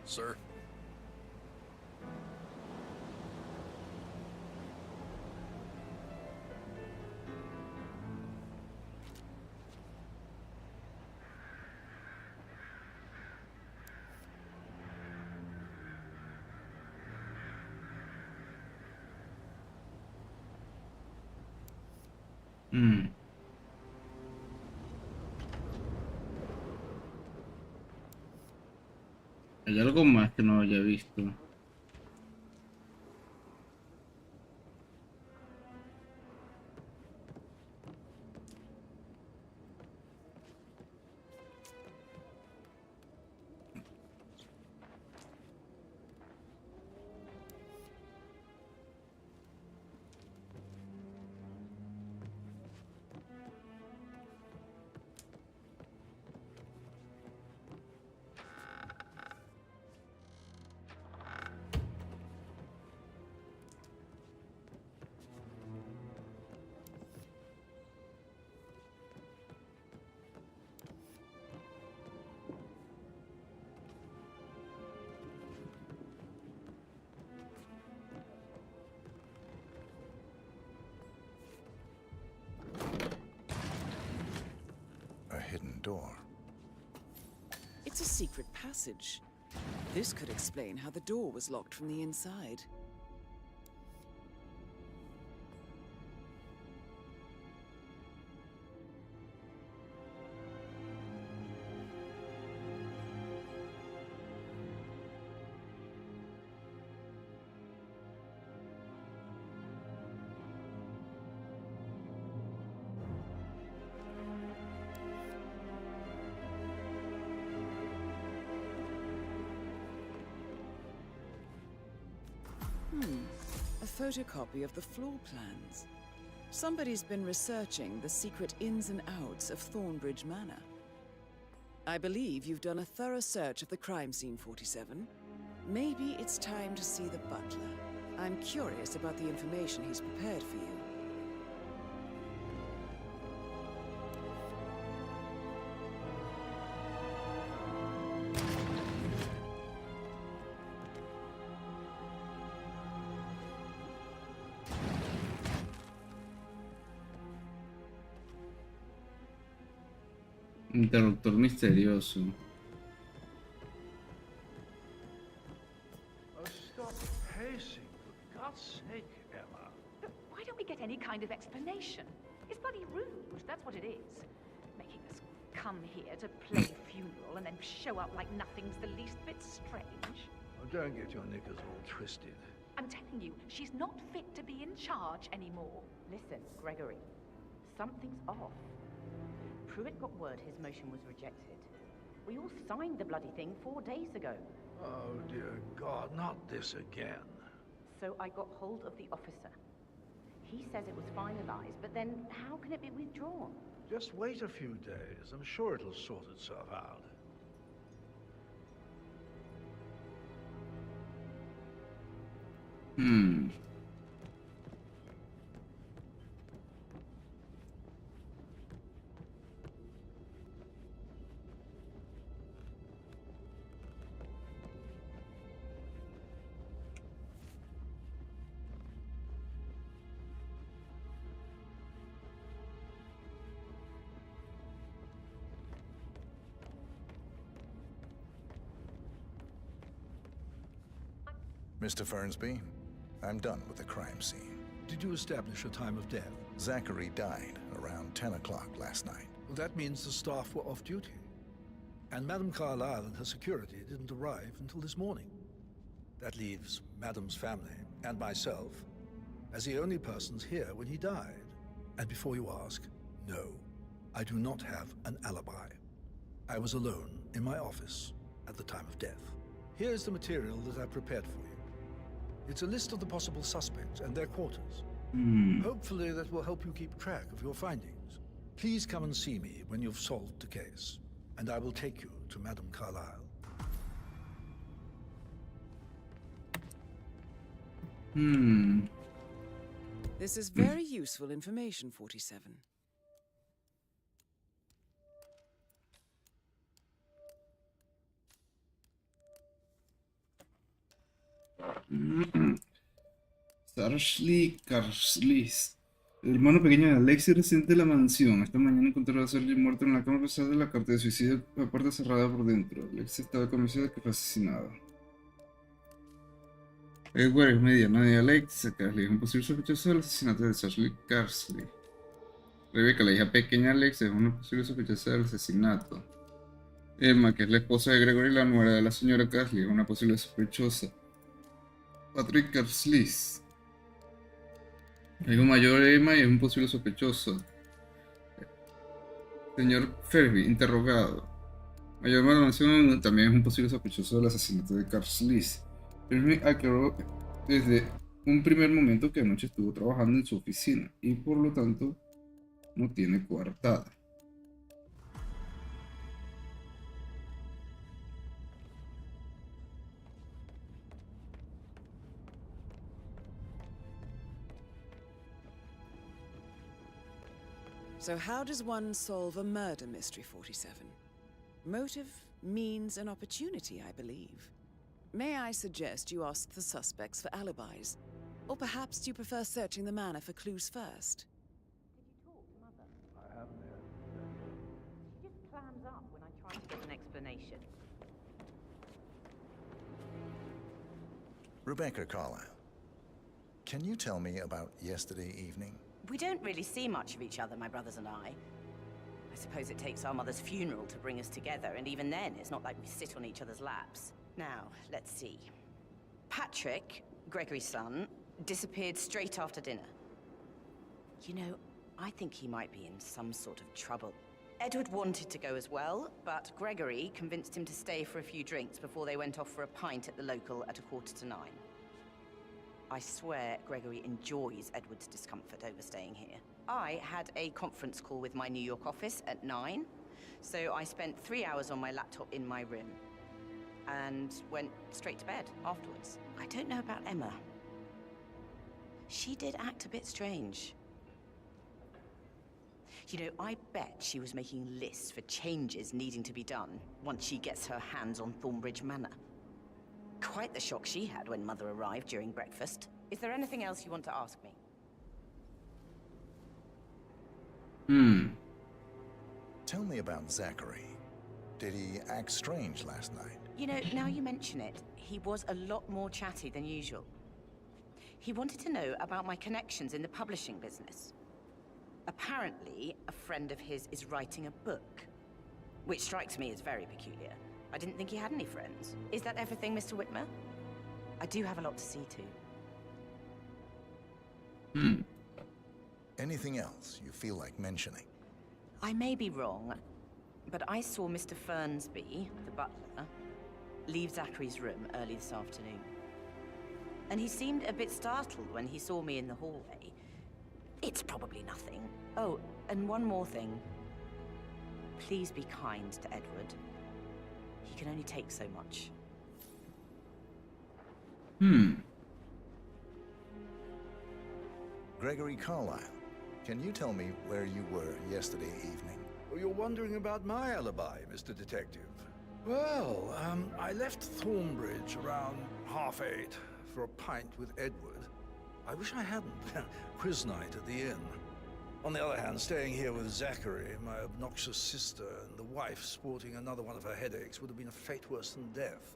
Sir? Hay algo más que no haya visto. A hidden door. It's a secret passage. This could explain how the door was locked from the inside. A photocopy of the floor plans. Somebody's been researching the secret ins and outs of Thornbridge Manor. I believe you've done a thorough search of the crime scene, 47. Maybe it's time to see the butler. I'm curious about the information he's prepared for you. Interruptor misterioso. Oh, stop pacing, for God's sake, Emma. But why don't we get any kind of explanation? It's bloody rude, that's what it is. Making us come here to play funeral and then show up like nothing's the least bit strange. Oh, don't get your knickers all twisted. I'm telling you, she's not fit to be in charge anymore. Listen, Gregory, something's off. Pruitt got word his motion was rejected. We all signed the bloody thing 4 days ago. Oh, dear God, not this again. So I got hold of the officer. He says it was finalized, but then how can it be withdrawn? Just wait a few days. I'm sure it'll sort itself out. Mr. Fernsby, I'm done with the crime scene. Did you establish a time of death? Zachary died around 10 o'clock last night. Well, that means the staff were off duty. And Madame Carlyle and her security didn't arrive until this morning. That leaves Madame's family and myself as the only persons here when he died. And before you ask, no, I do not have an alibi. I was alone in my office at the time of death. Here's the material that I prepared for you. It's a list of the possible suspects and their quarters. Hopefully that will help you keep track of your findings. Please come and see me when you've solved the case, and I will take you to Madame Carlyle. This is very useful information, 47. Sarshly Karslis. El hermano pequeño de Alexis, residente de la mansión. Esta mañana encontró a Sergi muerto en la cama a pesar de la carta de suicidio con la puerta cerrada por dentro. Alexis estaba convencido de que fue asesinado. Edward es mediano de Alexis. Carsley es un posible sospechoso del asesinato de Sarshly Carsley. Rebecca, la hija pequeña de Alexis, es una posible sospechosa del asesinato. Emma, que es la esposa de Gregory y la nuera de la señora Carsley, es una posible sospechosa. Patrick Karslis. El hijo mayor de Emma y es un posible sospechoso. Señor Ferby, interrogado. Mayor de la mansión también es un posible sospechoso del asesinato de Karslis. Ferby aclaró desde un primer momento que anoche estuvo trabajando en su oficina y por lo tanto no tiene coartada. So how does one solve a murder mystery, 47? Motive, means, and opportunity, I believe. May I suggest you ask the suspects for alibis? Or perhaps you prefer searching the manor for clues first? Did you talk to Mother? I haven't yet. She just clams up when I try to get an explanation. Rebecca Carlyle, can you tell me about yesterday evening? We don't really see much of each other, my brothers and I. I suppose it takes our mother's funeral to bring us together, and even then, it's not like we sit on each other's laps. Now, let's see. Patrick, Gregory's son, disappeared straight after dinner. You know, I think he might be in some sort of trouble. Edward wanted to go as well, but Gregory convinced him to stay for a few drinks before they went off for a pint at the local at 9:45. I swear Gregory enjoys Edward's discomfort over staying here. I had a conference call with my New York office at 9, so I spent 3 hours on my laptop in my room and went straight to bed afterwards. I don't know about Emma. She did act a bit strange. You know, I bet she was making lists for changes needing to be done once she gets her hands on Thornbridge Manor. Quite the shock she had when Mother arrived during breakfast. Is there anything else you want to ask me? Tell me about Zachary. Did he act strange last night? You know, now you mention it, he was a lot more chatty than usual. He wanted to know about my connections in the publishing business. Apparently, a friend of his is writing a book, which strikes me as very peculiar. I didn't think he had any friends. Is that everything, Mr. Whitmer? I do have a lot to see to. Anything else you feel like mentioning? I may be wrong, but I saw Mr. Fernsby, the butler, leave Zachary's room early this afternoon. And he seemed a bit startled when he saw me in the hallway. It's probably nothing. Oh, and one more thing. Please be kind to Edward. He can only take so much. Gregory Carlyle, can you tell me where you were yesterday evening? Oh, you're wondering about my alibi, Mr. Detective. Well, I left Thornbridge around 8:30 for a pint with Edward. I wish I hadn't. Quiz night at the inn. On the other hand, staying here with Zachary, my obnoxious sister, and the wife sporting another one of her headaches would have been a fate worse than death.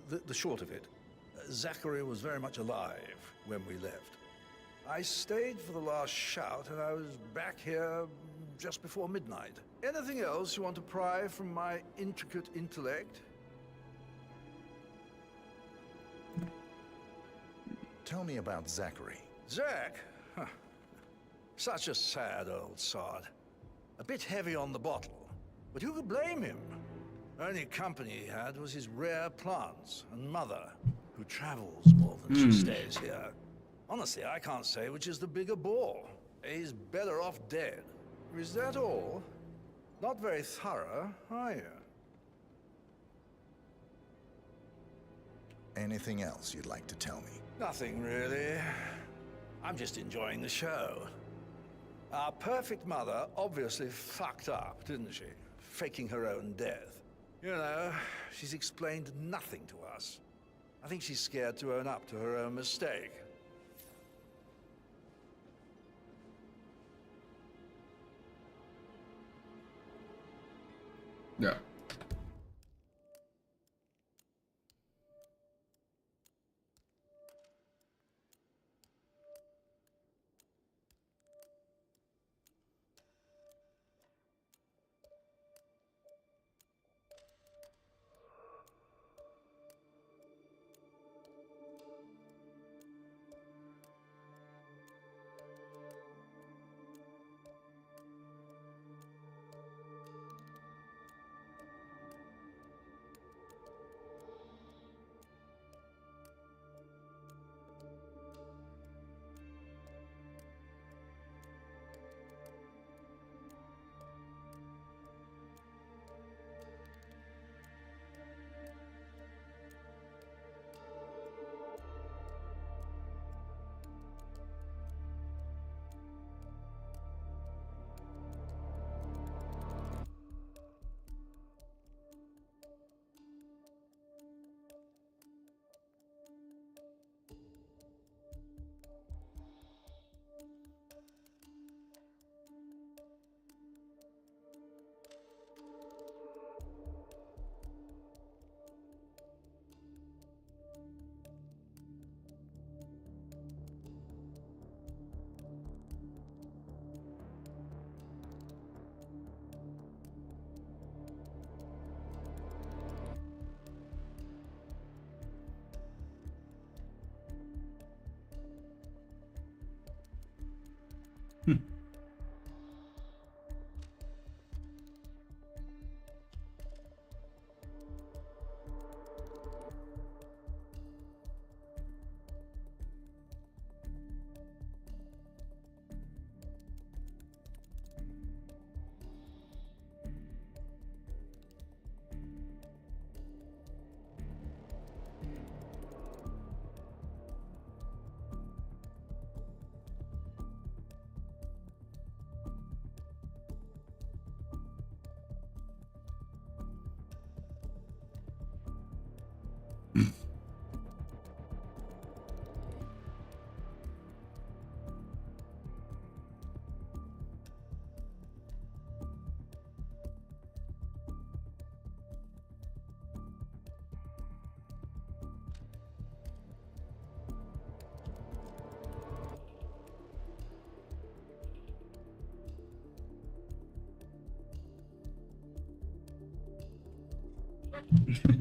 The short of it, Zachary was very much alive when we left. I stayed for the last shout, and I was back here just before midnight. Anything else you want to pry from my intricate intellect? Tell me about Zachary. Zach? Huh. Such a sad old sod. A bit heavy on the bottle, but who could blame him? Only company he had was his rare plants and Mother, who travels more than she stays here. Honestly, I can't say which is the bigger bore. He's better off dead. Is that all? Not very thorough, are you? Anything else you'd like to tell me? Nothing really. I'm just enjoying the show. Our perfect mother obviously fucked up, didn't she? Faking her own death. You know, she's explained nothing to us. I think she's scared to own up to her own mistake. Ya.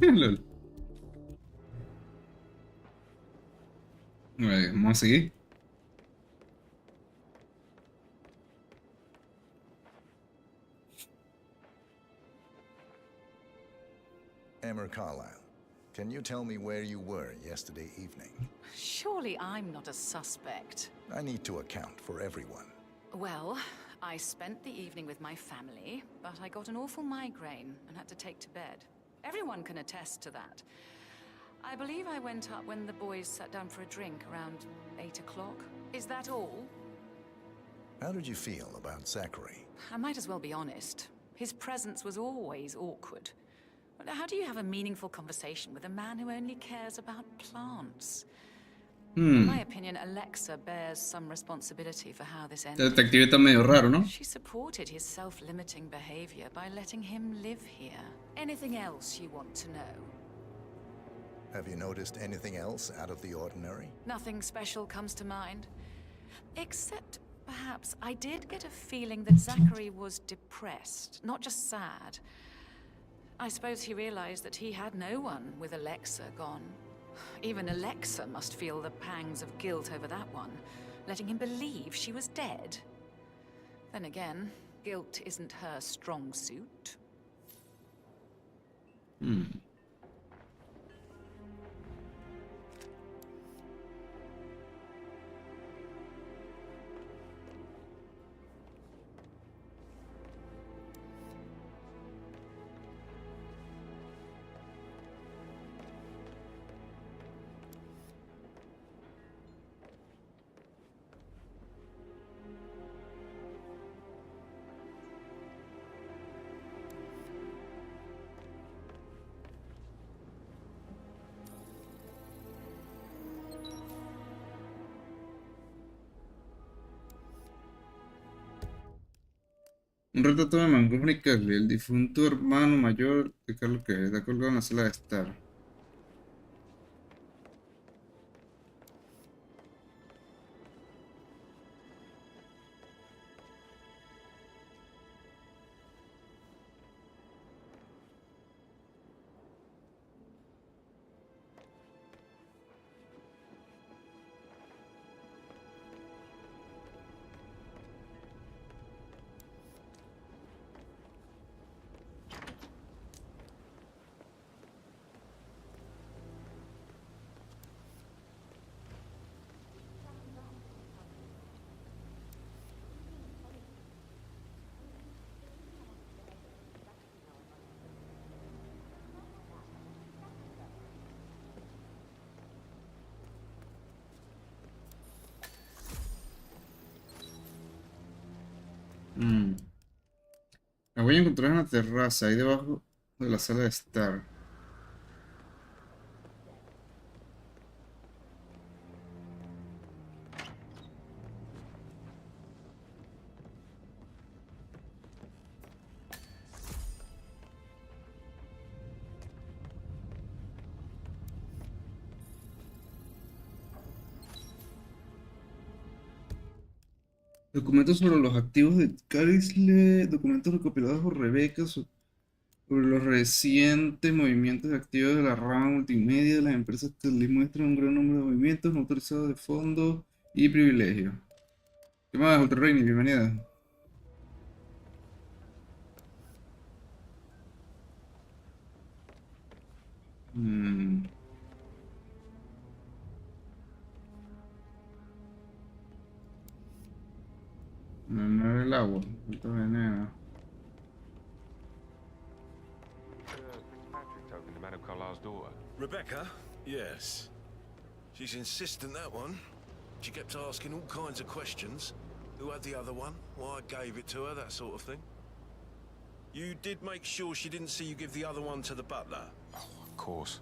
Lol. Vamos a seguir. Emmer Carlisle, can you tell me where you were yesterday evening? Surely I'm not a suspect. I need to account for everyone. Well, I spent the evening with my family, but I got an awful migraine and had to take to bed. Everyone can attest to that. I believe I went up when the boys sat down for a drink around 8 o'clock. Is that all? How did you feel about Zachary? I might as well be honest. His presence was always awkward. How do you have a meaningful conversation with a man who only cares about plants? In my opinion, Alexa bears some responsibility for how this Este ended. detective está medio raro, ¿no? She supported his self-limiting behavior by letting him live here. Anything else you want to know? Have you noticed anything else out of the ordinary? Nothing special comes to mind. Except, perhaps, I did get a feeling that Zachary was depressed, not just sad. I suppose he realized that he had no one with Alexa gone. Even Alexa must feel the pangs of guilt over that one, letting him believe she was dead. Then again, guilt isn't her strong suit. Un retrato de Montgomery Kelly, el difunto hermano mayor de Carlos Kelly, está colgado en la sala de estar. La voy a encontrar en la terraza, ahí debajo de la sala de estar. Documentos sobre los activos de Carisle, documentos recopilados por Rebeca sobre los recientes movimientos de activos de la rama multimedia de las empresas que les muestran un gran número de movimientos no autorizados de fondos y privilegios. ¿Qué más, Ultra Rainy? Bienvenida. No es el agua, esto es veneno. Patrick talking to Madame Carlisle's daughter. Rebecca? Yes. She's insistent, that one. She kept asking all kinds of questions. Who had the other one? Why I gave it to her, that sort of thing. You did make sure she didn't see you give the other one to the butler? Oh, of course.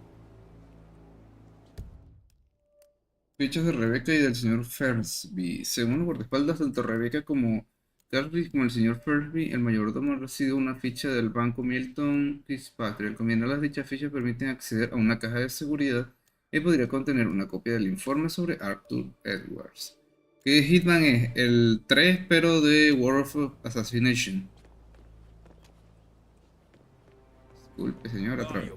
Fichas de Rebeca y del señor Fersby. Según los guardaespaldas, tanto Rebeca como Carly como el señor Fersby, el mayordomo, han recibido una ficha del banco Milton Fitzpatrick. Al combinar dichas fichas permiten acceder a una caja de seguridad y podría contener una copia del informe sobre Arthur Edwards. Que Hitman es el 3, pero de World of Assassination. Disculpe, señora, otra vez.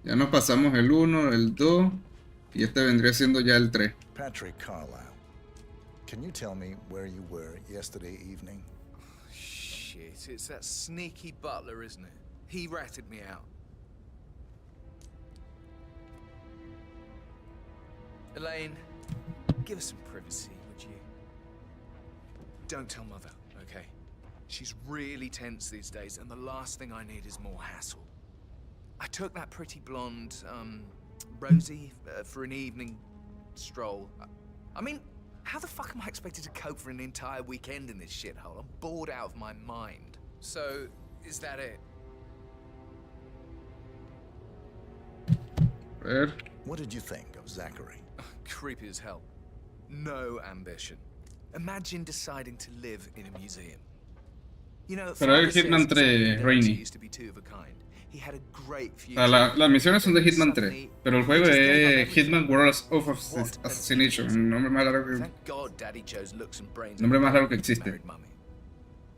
Ya nos pasamos el 1, el 2 y este vendría siendo ya el 3. Patrick Carlisle, can you tell me where you were yesterday evening? Shit, it's that sneaky butler, isn't it? He ratted me out. Elaine, give us some privacy, would you? Don't tell Mother, okay? She's really tense these days, and the last thing I need is more hassle. I took that pretty blonde, Rosie, for an evening stroll. I mean, how the fuck am I expected to cope for an entire weekend in this shithole? I'm bored out of my mind. So, is that it? What did you think of Zachary? Creepy as hell. No ambition. Imagine deciding to live in a museum. You know, Pero el Hitman 3, Rainy. used to be two of a kind. He had a great O future. sea, las misiones son de Hitman 3, pero el juego es Hitman World of Assassination, el nombre más largo que, Thank God Daddy Joe's looks and brains. nombre más largo que existe.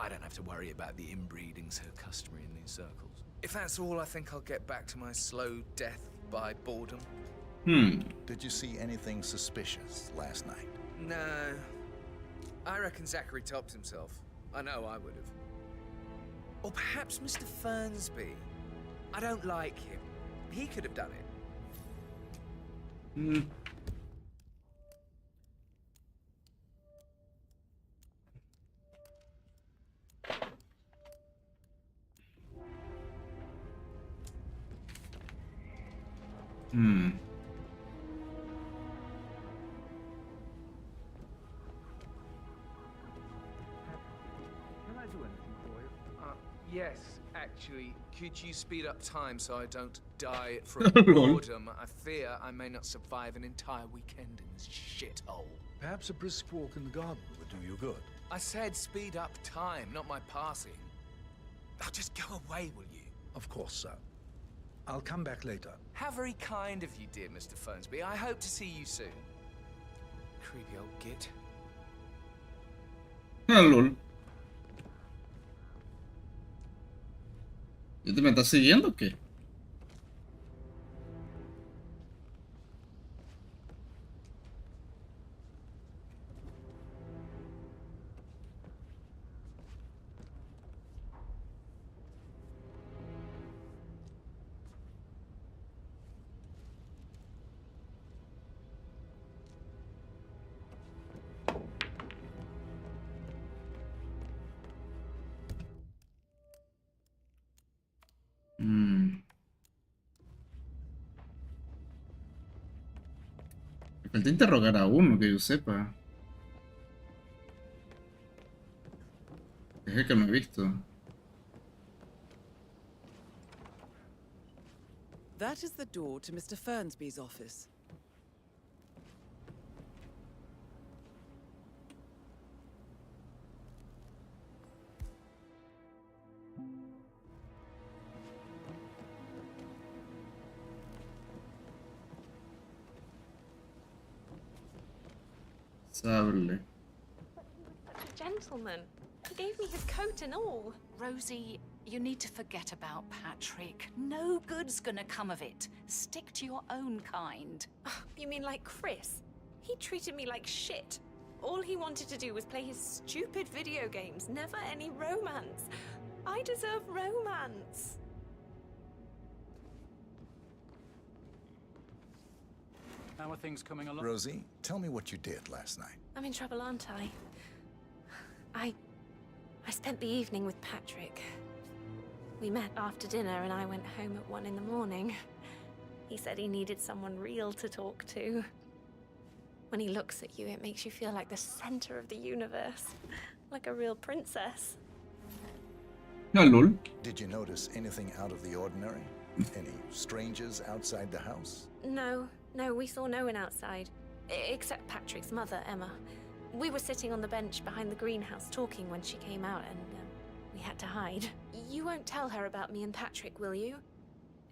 I don't have to worry about the inbreedings so customary in these circles. If that's all, I think I'll get back to my slow death by boredom. Did you see anything suspicious last night? No. I reckon Zachary topped himself. I know I would have. Or perhaps Mr. Fernsby. I don't like him. He could have done it. Yes, actually. Could you speed up time so I don't die from boredom? I fear I may not survive an entire weekend in this shithole. Perhaps a brisk walk in the garden would do you good. I said speed up time, not my passing. Now just go away, will you? Of course, sir. I'll come back later. How very kind of you, dear Mr. Fernsby. I hope to see you soon. Creepy old git. Ah, lol. ¿Y te me estás siguiendo o qué? Me falta interrogar a uno que yo sepa. Es el que me he visto. That is the door to Mr. Fernsby's office. Sable. Such a gentleman. He gave me his coat and all. Rosie, you need to forget about Patrick. No good's gonna come of it. Stick to your own kind. You mean like Chris? He treated me like shit. All he wanted to do was play his stupid video games, never any romance. I deserve romance. How are things coming along? Rosie, tell me what you did last night. I'm in trouble, aren't I? I spent the evening with Patrick. We met after dinner and I went home at 1 in the morning. He said he needed someone real to talk to. When he looks at you, it makes you feel like the center of the universe. Like a real princess. Ah, lol. Did you notice anything out of the ordinary? Any strangers outside the house? No, we saw no one outside. Except Patrick's mother, Emma. We were sitting on the bench behind the greenhouse talking when she came out and we had to hide. You won't tell her about me and Patrick, will you?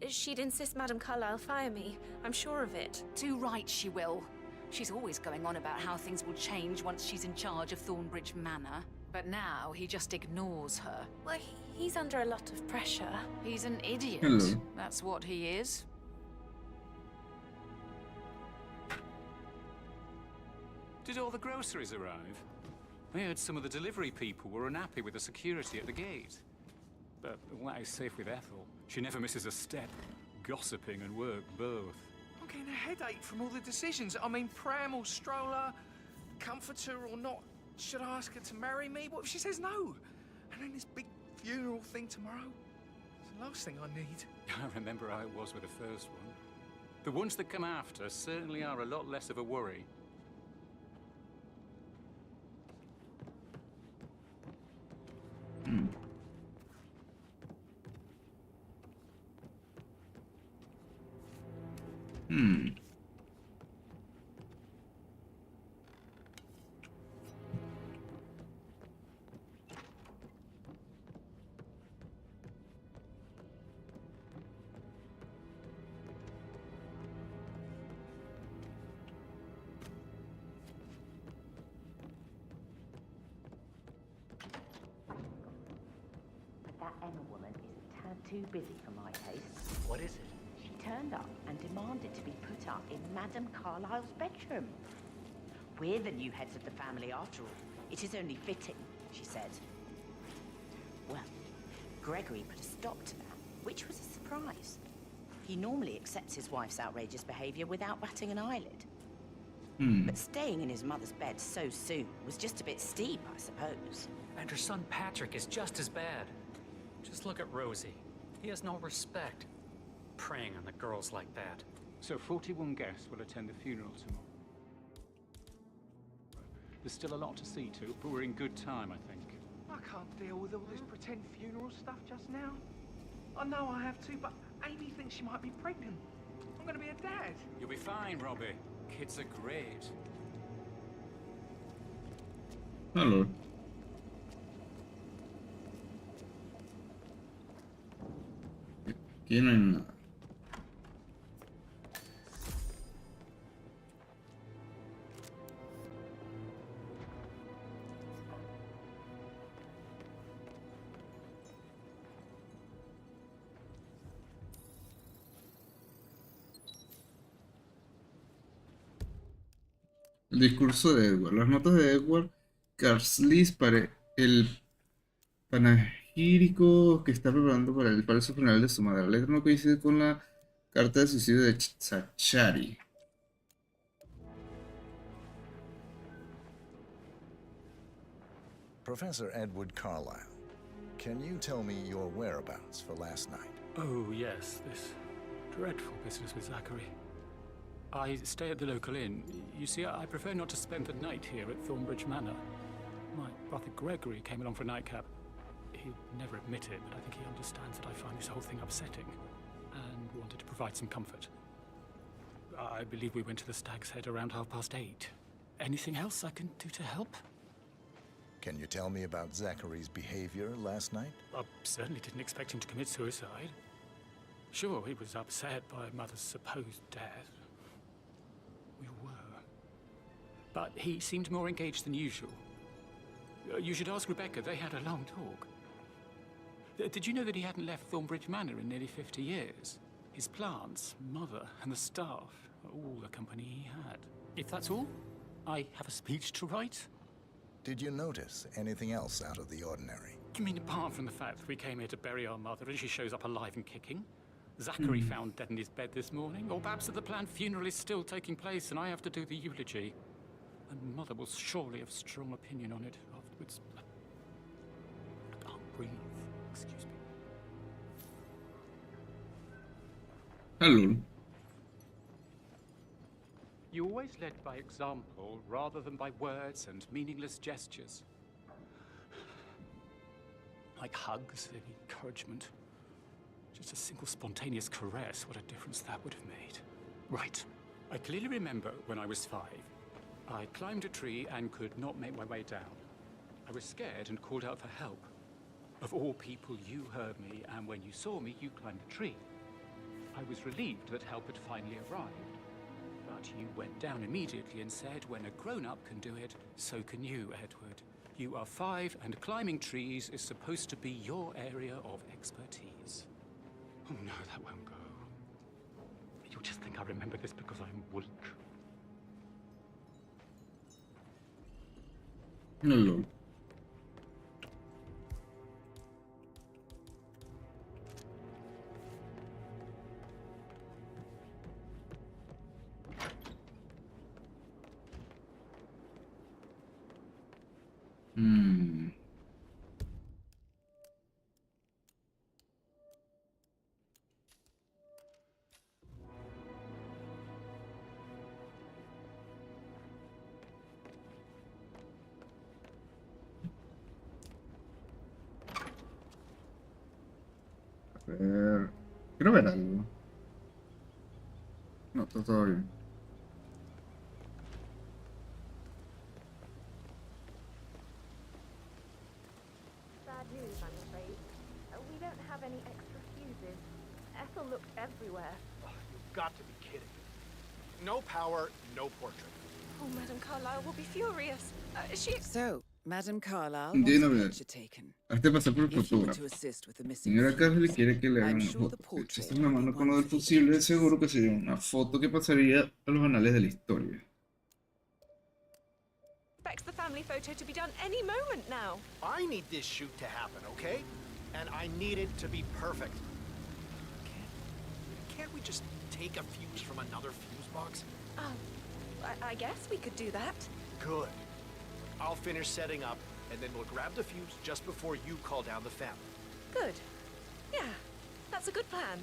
She'd insist Madame Carlyle fire me. I'm sure of it. Too right she will. She's always going on about how things will change once she's in charge of Thornbridge Manor. But now he just ignores her. Well, he's under a lot of pressure. He's an idiot. Hello. That's what he is. Did all the groceries arrive? I heard some of the delivery people were unhappy with the security at the gate. But all that is safe with Ethel. She never misses a step. Gossiping and work both. I'm getting a headache from all the decisions. I mean, pram or stroller, comforter or not. Should I ask her to marry me? What if she says no? And then this big funeral thing tomorrow? It's the last thing I need. I remember how it was with the first one. The ones that come after certainly are a lot less of a worry. That Emma woman is a tad too busy for my taste. What is it? She turned up and demanded to be put up in Madame Carlyle's bedroom. We're the new heads of the family after all. It is only fitting, she said. Well, Gregory put a stop to that, which was a surprise. He normally accepts his wife's outrageous behavior without batting an eyelid. But staying in his mother's bed so soon was just a bit steep, I suppose. And her son Patrick is just as bad. Just look at Rosie. He has no respect. Preying on the girls like that. So 41 guests will attend the funeral tomorrow. There's still a lot to see to, but we're in good time, I think. I can't deal with all this pretend funeral stuff just now. I know I have to, but Amy thinks she might be pregnant. I'm gonna be a dad. You'll be fine, Robbie. Kids are great. Hello. Aquí no hay nada. El discurso de Edward. Las notas de Edward Carlisle para el panegírico que está preparando para el falso funeral de su madre. La letra no coincide con la carta de suicidio de Zachary. Professor Edward Carlyle, can you tell me your whereabouts for last night? Oh, yes, this dreadful business with Zachary. I stay at the local inn. You see, I prefer not to spend the night here at Thornbridge Manor. My brother Gregory came along for a nightcap. He'd never admit it, but I think he understands that I find this whole thing upsetting and wanted to provide some comfort. I believe we went to the Stag's Head around 8:30. Anything else I can do to help? Can you tell me about Zachary's behavior last night? I certainly didn't expect him to commit suicide. Sure, he was upset by Mother's supposed death. We were. But he seemed more engaged than usual. You should ask Rebecca. They had a long talk. Did you know that he hadn't left Thornbridge Manor in nearly 50 years? His plants, Mother, and the staff, all the company he had. If that's all, I have a speech to write. Did you notice anything else out of the ordinary? You mean apart from the fact that we came here to bury our mother and she shows up alive and kicking? Zachary found dead in his bed this morning? Or perhaps that the planned funeral is still taking place and I have to do the eulogy? And Mother will surely have strong opinion on it afterwards. I can't breathe. Excuse me. Hello. You always led by example rather than by words and meaningless gestures. Like hugs and encouragement. Just a single spontaneous caress, what a difference that would have made. Right. I clearly remember when I was 5. I climbed a tree and could not make my way down. I was scared and called out for help. Of all people, you heard me, and when you saw me, you climbed the tree. I was relieved that help had finally arrived. But you went down immediately and said, when a grown-up can do it, so can you, Edward. You are 5, and climbing trees is supposed to be your area of expertise. Oh no, that won't go. You'll just think I remember this because I'm weak. Hello. A ver. Quiero ver algo. No, está todo bien. Bad news, I'm afraid. We don't have any extra fuses. Ethel looked everywhere. Oh, you've got to be kidding. No power, no portrait. Oh, Madame Carlyle will be furious. So, Madame Carlyle Entiendo wants a bien. picture taken. Hazte pasar por el If you were fotógrafo. to assist with the missing Señora Carly fuse, quiere que le hagan I'm una sure the foto. Si portrait esta es la mano con lo del fusible, seguro que sería una foto que pasaría a los anales de la historia. Expects the family photo to be done any moment now. I need this shoot to happen, okay? And I need it to be perfect. Can't we just take a fuse from another fuse box? Oh, I guess we could do that. Good. I'll finish setting up, and then we'll grab the fuse just before you call down the family. Good. Yeah, that's a good plan.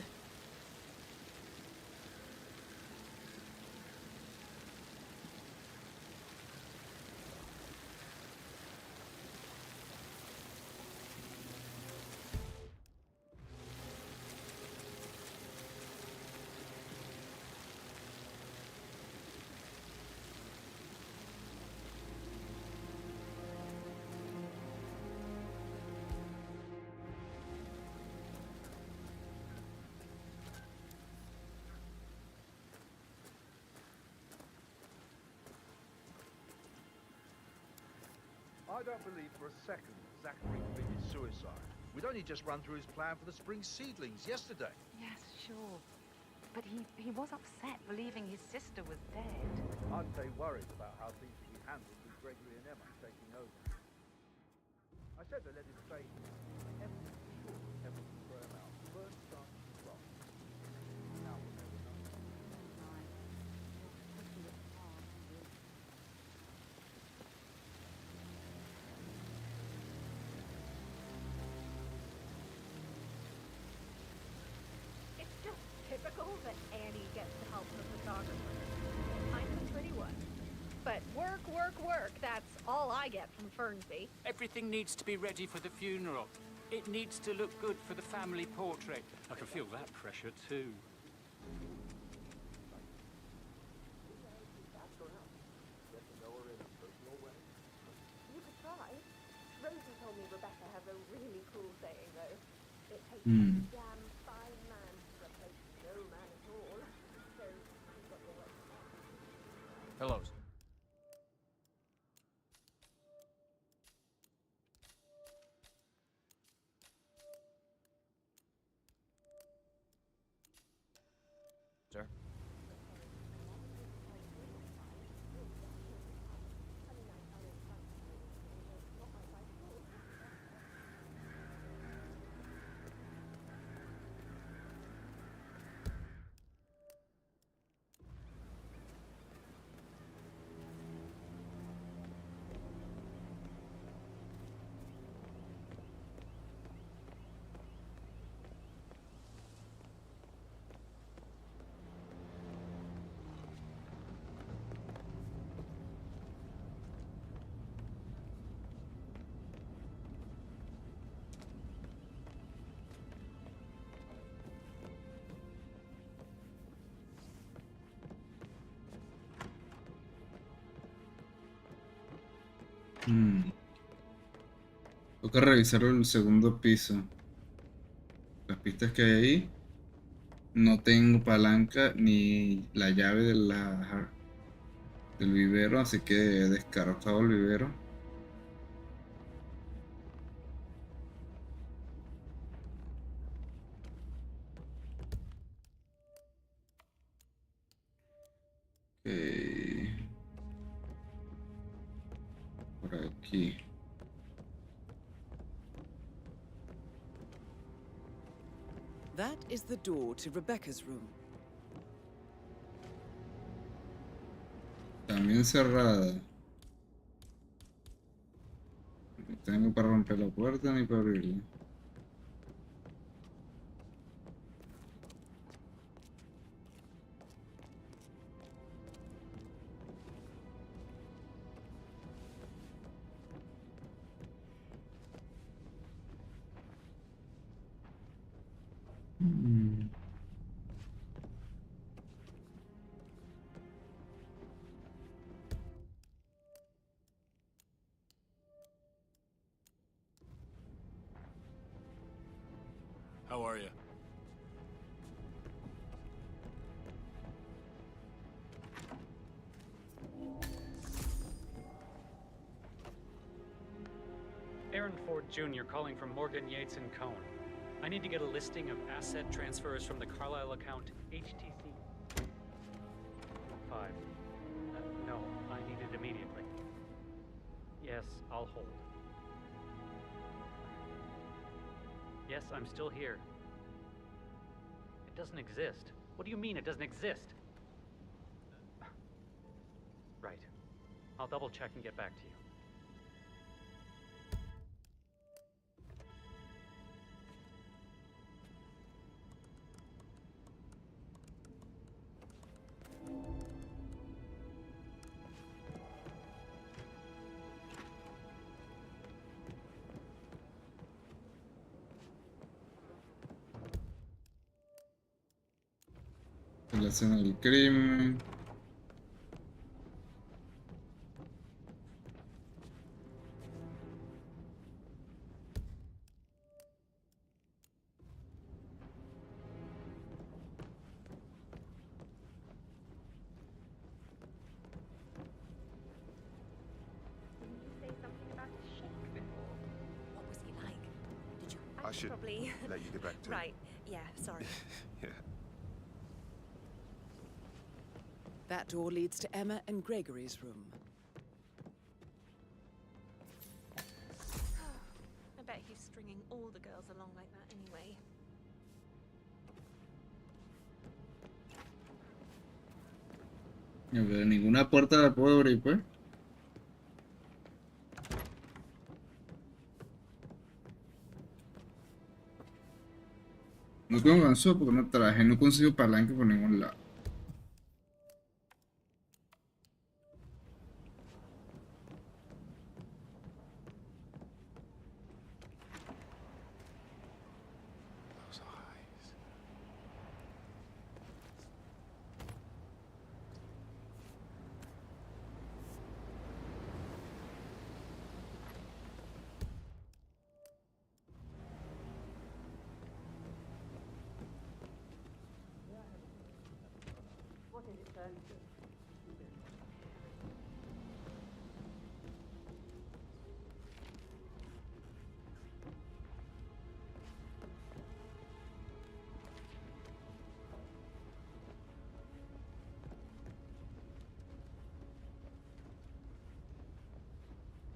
I don't believe for a second Zachary committed suicide. We'd only just run through his plan for the spring seedlings yesterday. Yes, sure. But he was upset believing his sister was dead. I'd say worried about how things would be handled with Gregory and Emma taking over. I said they let him stay here. Emma was sure Emma would throw him out. Burn started to drop. Now we'll never know. It's just typical that Annie gets to help the photographer. I'm the pretty one. But work, work, work. That's all I get from Fernsby. Everything needs to be ready for the funeral. It needs to look good for the family portrait. I can feel that pressure too. You could try. Rosie told me Rebecca has a really cool saying, though. It takes Hmm. a damn fine man to replace no man at all. So, you've got your work. Hello. Sir? Toca revisar el segundo piso. Las pistas que hay ahí. No tengo palanca ni la llave de del vivero, así que he descartado el vivero. Ok. Por aquí. That is the door to Rebecca's room. También cerrada. No tengo para romper la puerta ni para abrirla. How are you? Aaron Ford Jr. calling from Morgan Yates and Cone. I need to get a listing of asset transfers from the Carlisle account HTC 5. No, I need it immediately. Yes, I'll hold. Yes, I'm still here. It doesn't exist. What do you mean it doesn't exist? Right. I'll double check and get back to you. La escena del crimen. Didn't you say something about a should probably... let you get back to it. Right, yeah, sorry. Yeah. That door leads to Emma and Gregory's room. I bet he's stringing all the girls along like that anyway. No veo ninguna puerta la puedo abrir, pues. No tengo ganso porque no traje, no consigo palanque por ningún lado. What is it, sir?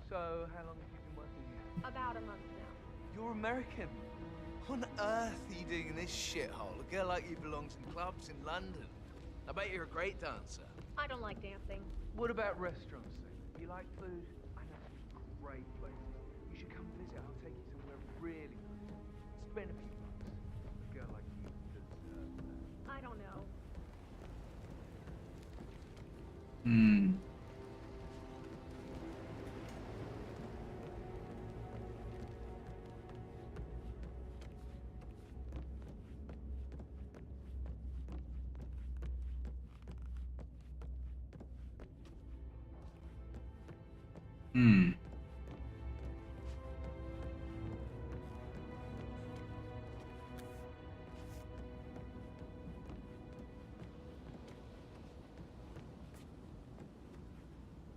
So, how long have you been working here? About a month now. You're American. What on earth are you doing in this shithole? A girl like you belongs in clubs in London. I bet you're a great dancer. I don't like dancing. What about restaurants then? You like food? I know some great places. You should come visit. I'll take you somewhere really nice. Spend a few bucks. A girl like you deserves that. I don't know.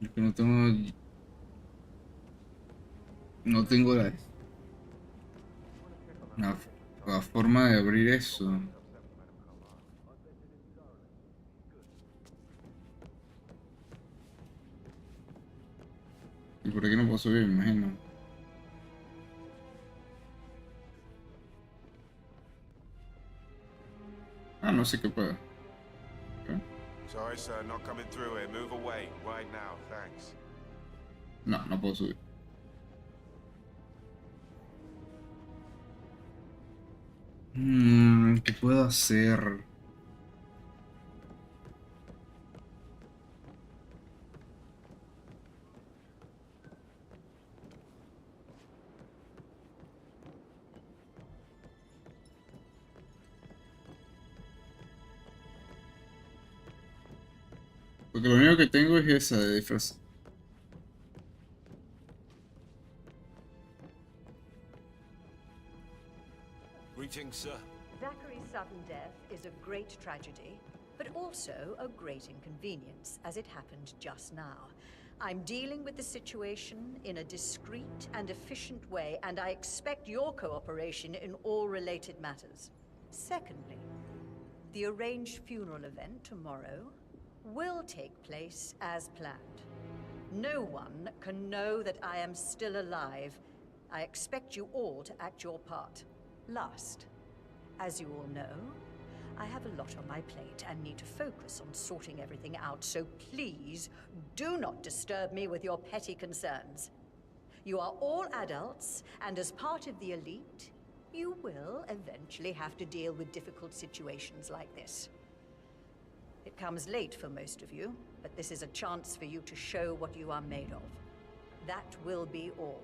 Es que no tengo la forma de abrir eso. Y por aquí no puedo subir, me imagino. Ah, no sé qué puedo. Okay. Sorry, sir, not coming through here. Move away right now, thanks. No, no puedo subir. ¿Qué puedo hacer? Porque lo único que tengo es esa de disfraz. Greetings, sir. Zachary's sudden death is a great tragedy, but also a great inconvenience, as it happened just now. I'm dealing with the situation in a discreet and efficient way, and I expect your cooperation in all related matters. Secondly, the arranged funeral event tomorrow will take place as planned. No one can know that I am still alive. I expect you all to act your part. Last, as you all know, I have a lot on my plate and need to focus on sorting everything out, so please do not disturb me with your petty concerns. You are all adults, and as part of the elite, you will eventually have to deal with difficult situations like this. It comes late for most of you, but this is a chance for you to show what you are made of. That will be all.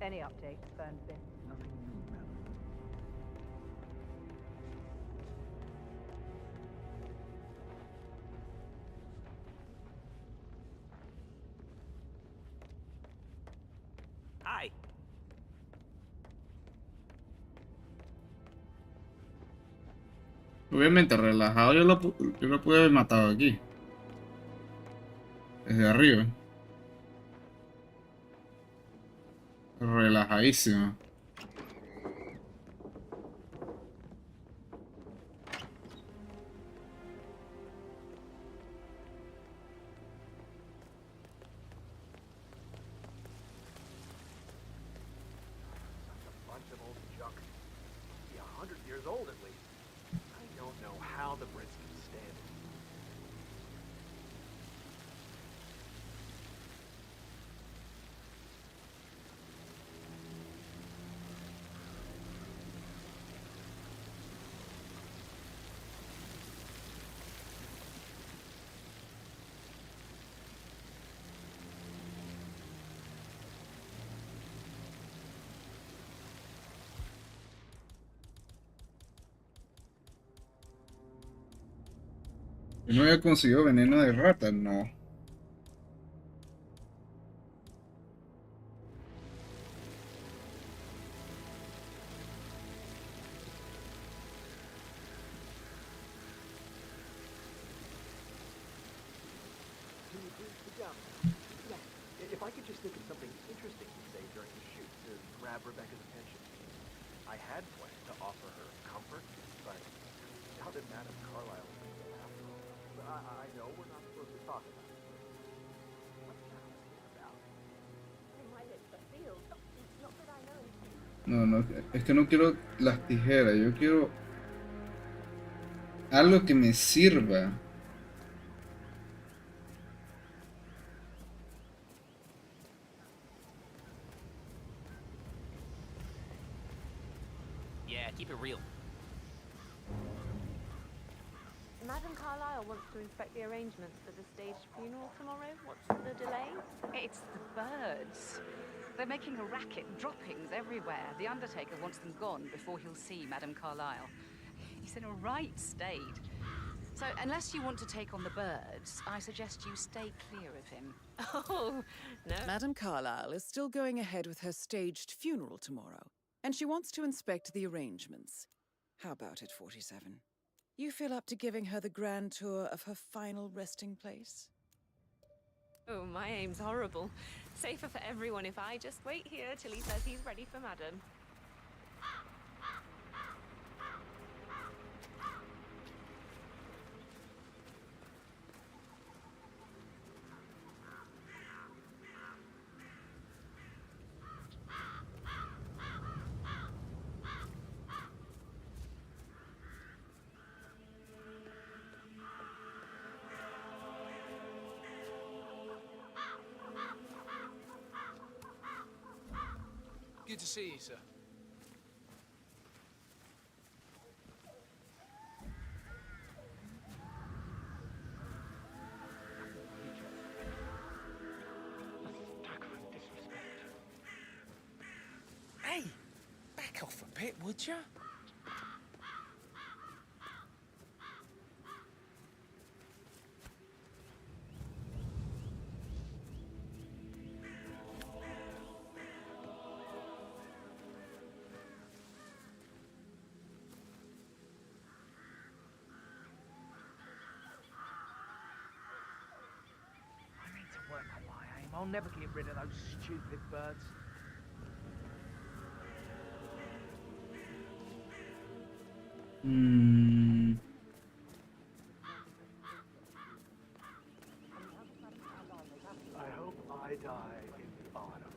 Any updates, Fernsby? Nothing new, madam. Hi. Obviamente, relajado yo lo pude haber matado aquí. Desde arriba. Relajadísimo. Bunch of old junk. Be 100 years old at least. I don't know how the Brits can stand it. Yo no había conseguido veneno de rata, no. Can you please sit down? Yeah. If I could just think of something interesting to say during the shoot to grab Rebecca's attention. I had planned to offer her comfort, but now that Madame Carlyle is thinking after all, I know we're not supposed to talk about it. What's that about? My lips are sealed. Not that I know. No, no, es que no quiero las tijeras, yo quiero algo que me sirva. Yeah, keep it real. Madame Carlyle wants to inspect the arrangements for the staged funeral tomorrow. What's the delay? It's the birds. They're making a racket, droppings everywhere. The Undertaker wants them gone before he'll see Madame Carlyle. He's in a right state. So, unless you want to take on the birds, I suggest you stay clear of him. Oh, no. Madame Carlyle is still going ahead with her staged funeral tomorrow, and she wants to inspect the arrangements. How about it, 47? You feel up to giving her the grand tour of her final resting place? Oh, my aim's horrible. Safer for everyone if I just wait here till he says he's ready for Madame. Good to see you, sir. Hey, back off a bit, would you? Work on my aim. I'll never get rid of those stupid birds. I hope I die in the autumn.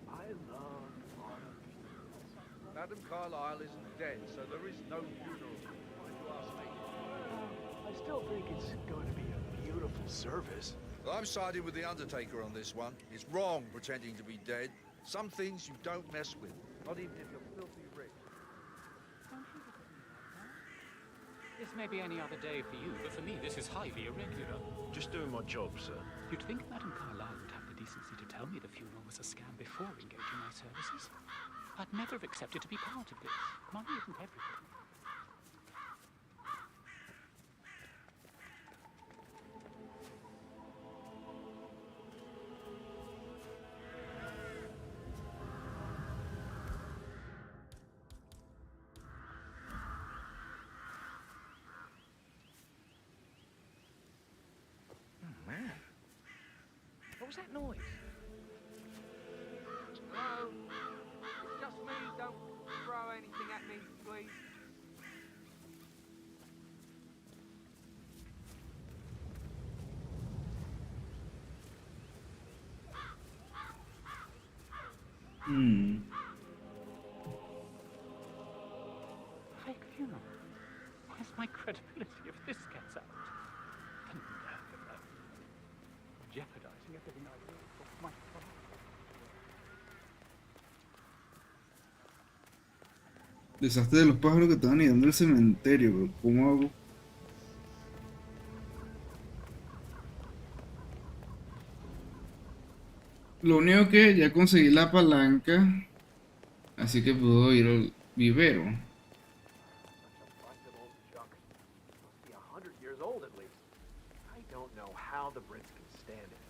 I love autumn funerals. Madame Carlyle isn't dead, so there is no funeral. Why do you ask me? I still think it's going to be a beautiful service. Well, I'm siding with the Undertaker on this one. It's wrong pretending to be dead. Some things you don't mess with, not even if you're filthy rich. This may be any other day for you, but for me this is highly irregular. Just doing my job, sir. You'd think Madame Carlyle would have the decency to tell me the funeral was a scam before engaging my services, I'd never have accepted to be part of this. Money isn't everything. Man, what was that noise? Hello? It's just me, don't throw anything at me, please. Fake funeral. Where's my credibility if this gets out? The nerve of that. Jeopardizing everything I do for my father. Desastre de los pájaros que estaban idando el cementerio, pero ¿cómo hago? Lo único que ya conseguí la palanca, así que puedo ir al vivero. Busted old junk. Must be 100 years old at least. I don't know how the Brits can stand it.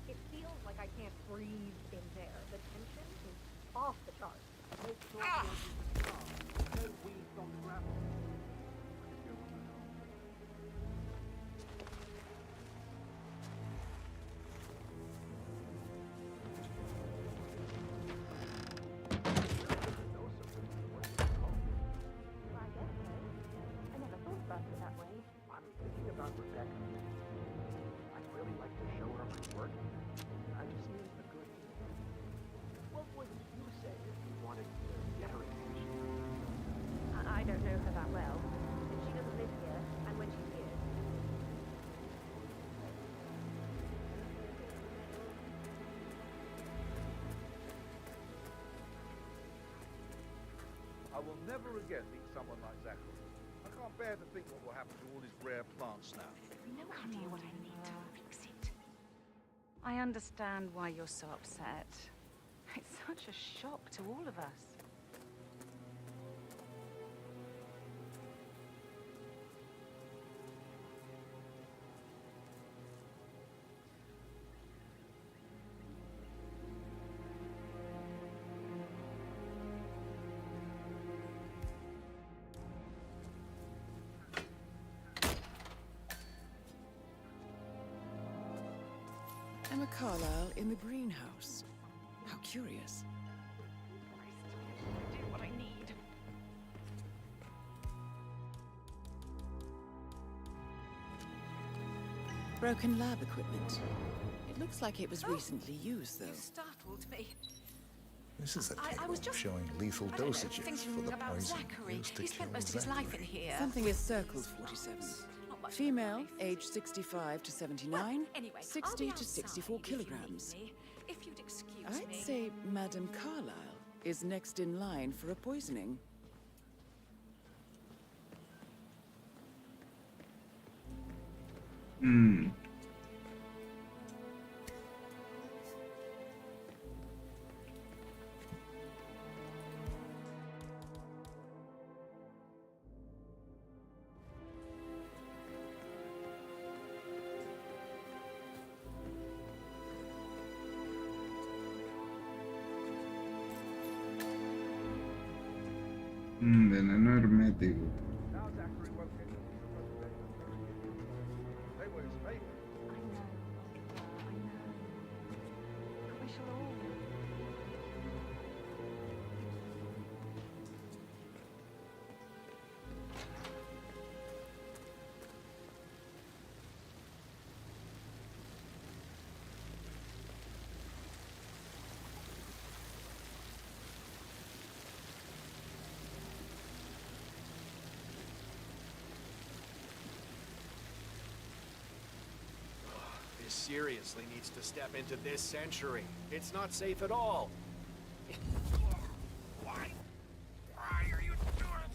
It feels like I can't breathe in there. The tension is off the charts. Make sure you're strong. No weeds on the gravel. Well, I guess so. I never thought about it that way. I'm thinking about Rebecca. I'd really like to show her my work. I just need a good... What would you say if you wanted to get her attention? I don't know her that well. She doesn't live here, and when she's here, I will never again meet someone like Zachary. I can't bear to think what will happen to all his rare plants now. No idea what I need to fix it. I understand why you're so upset. It's such a shock to all of us. Emma Carlyle in the greenhouse. How curious. I do what I need. Broken lab equipment. It looks like it was recently used, though. You startled me. This is a I table was just showing lethal I don't know, dosages thinking for the about poison Zachary. used to He kill spent most of his life in Zachary. here. Something is circled 47. Not much Female, life. age 65 to 79, Well, anyway, I'll 60 be to 64 outside if you need kilograms. me. If you'd excuse I'd me. say Madame Carlyle is next in line for a poisoning. Veneno hermético. Now Zachary won't get into the preservation. They were his favorite. I know. But we shall all. seriously needs to step into this century. It's not safe at all. Why? Why are you doing it?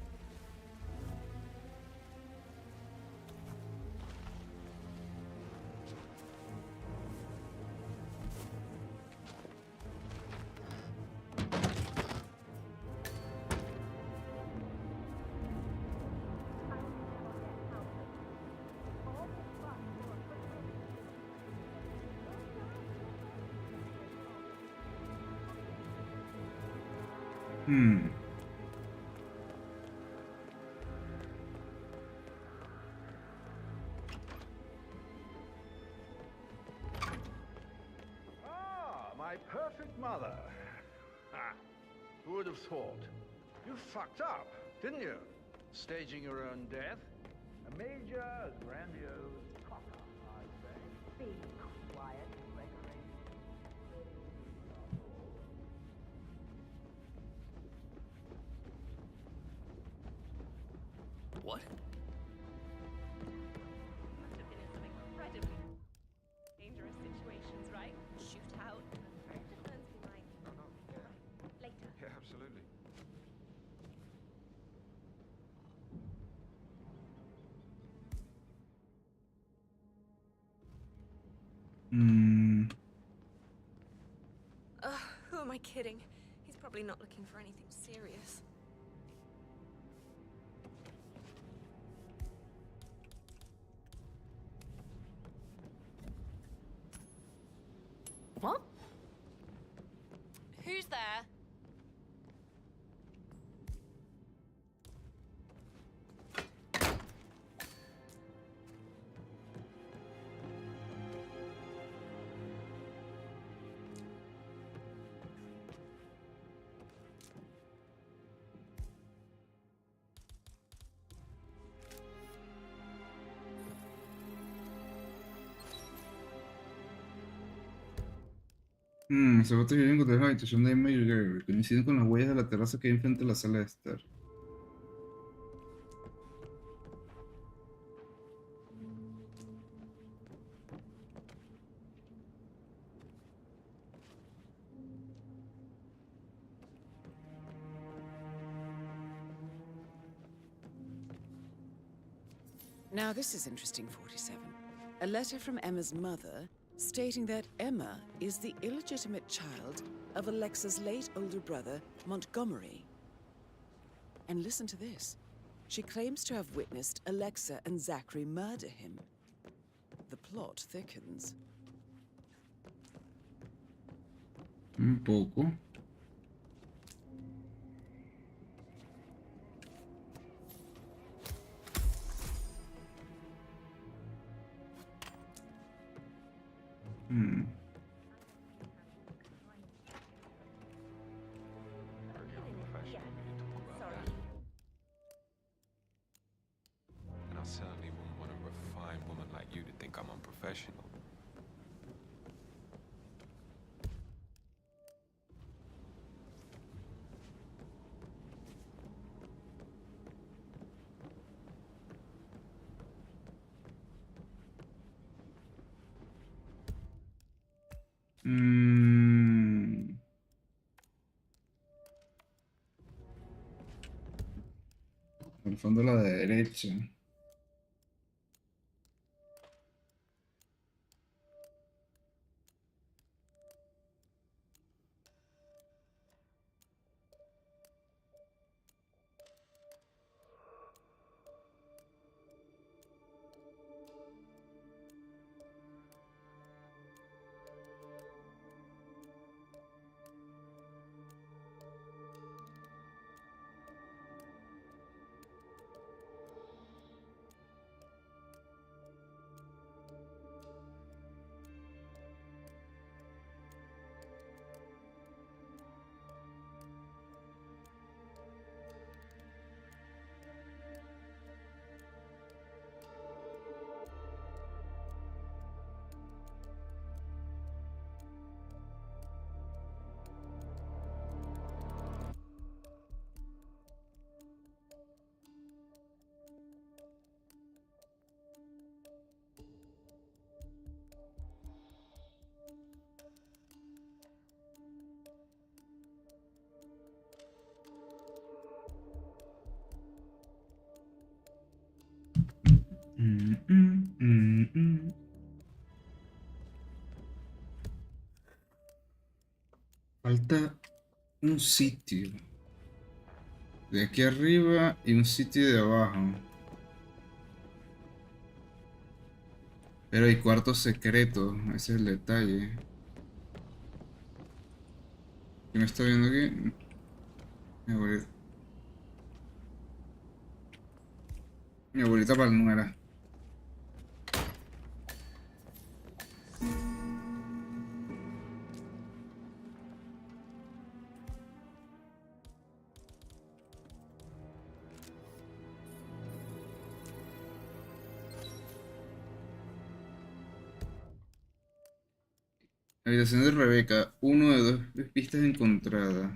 Ah, my perfect mother. Ah, who would have thought? You fucked up, didn't you? Staging your own death? A major, grandiose cock-up, I say. Be quiet, Gregory. What? Must have been in some incredibly dangerous situations, right? Shootout. Burns be like. Later. Yeah, absolutely. Who am I kidding? He's probably not looking for anything serious. What? Who's there? Los agotos que encontré en la habitación de Emma y Gregory coinciden con las huellas de la terraza que hay enfrente de la sala de estar. Now this is interesting, 47. A letter from Emma's mother stating that Emma is the illegitimate child of Alexa's late older brother, Montgomery. And listen to this. She claims to have witnessed Alexa and Zachary murder him. The plot thickens. Un poco. And I certainly wouldn't want a refined woman like you to think I'm unprofessional. Al fondo a la derecha. Falta un sitio de aquí arriba y un sitio de abajo. Pero hay cuartos secretos, ese es el detalle. ¿Quién me está viendo aquí? Mi abuelita palmera. Habitación de Rebeca, uno de dos pistas encontradas.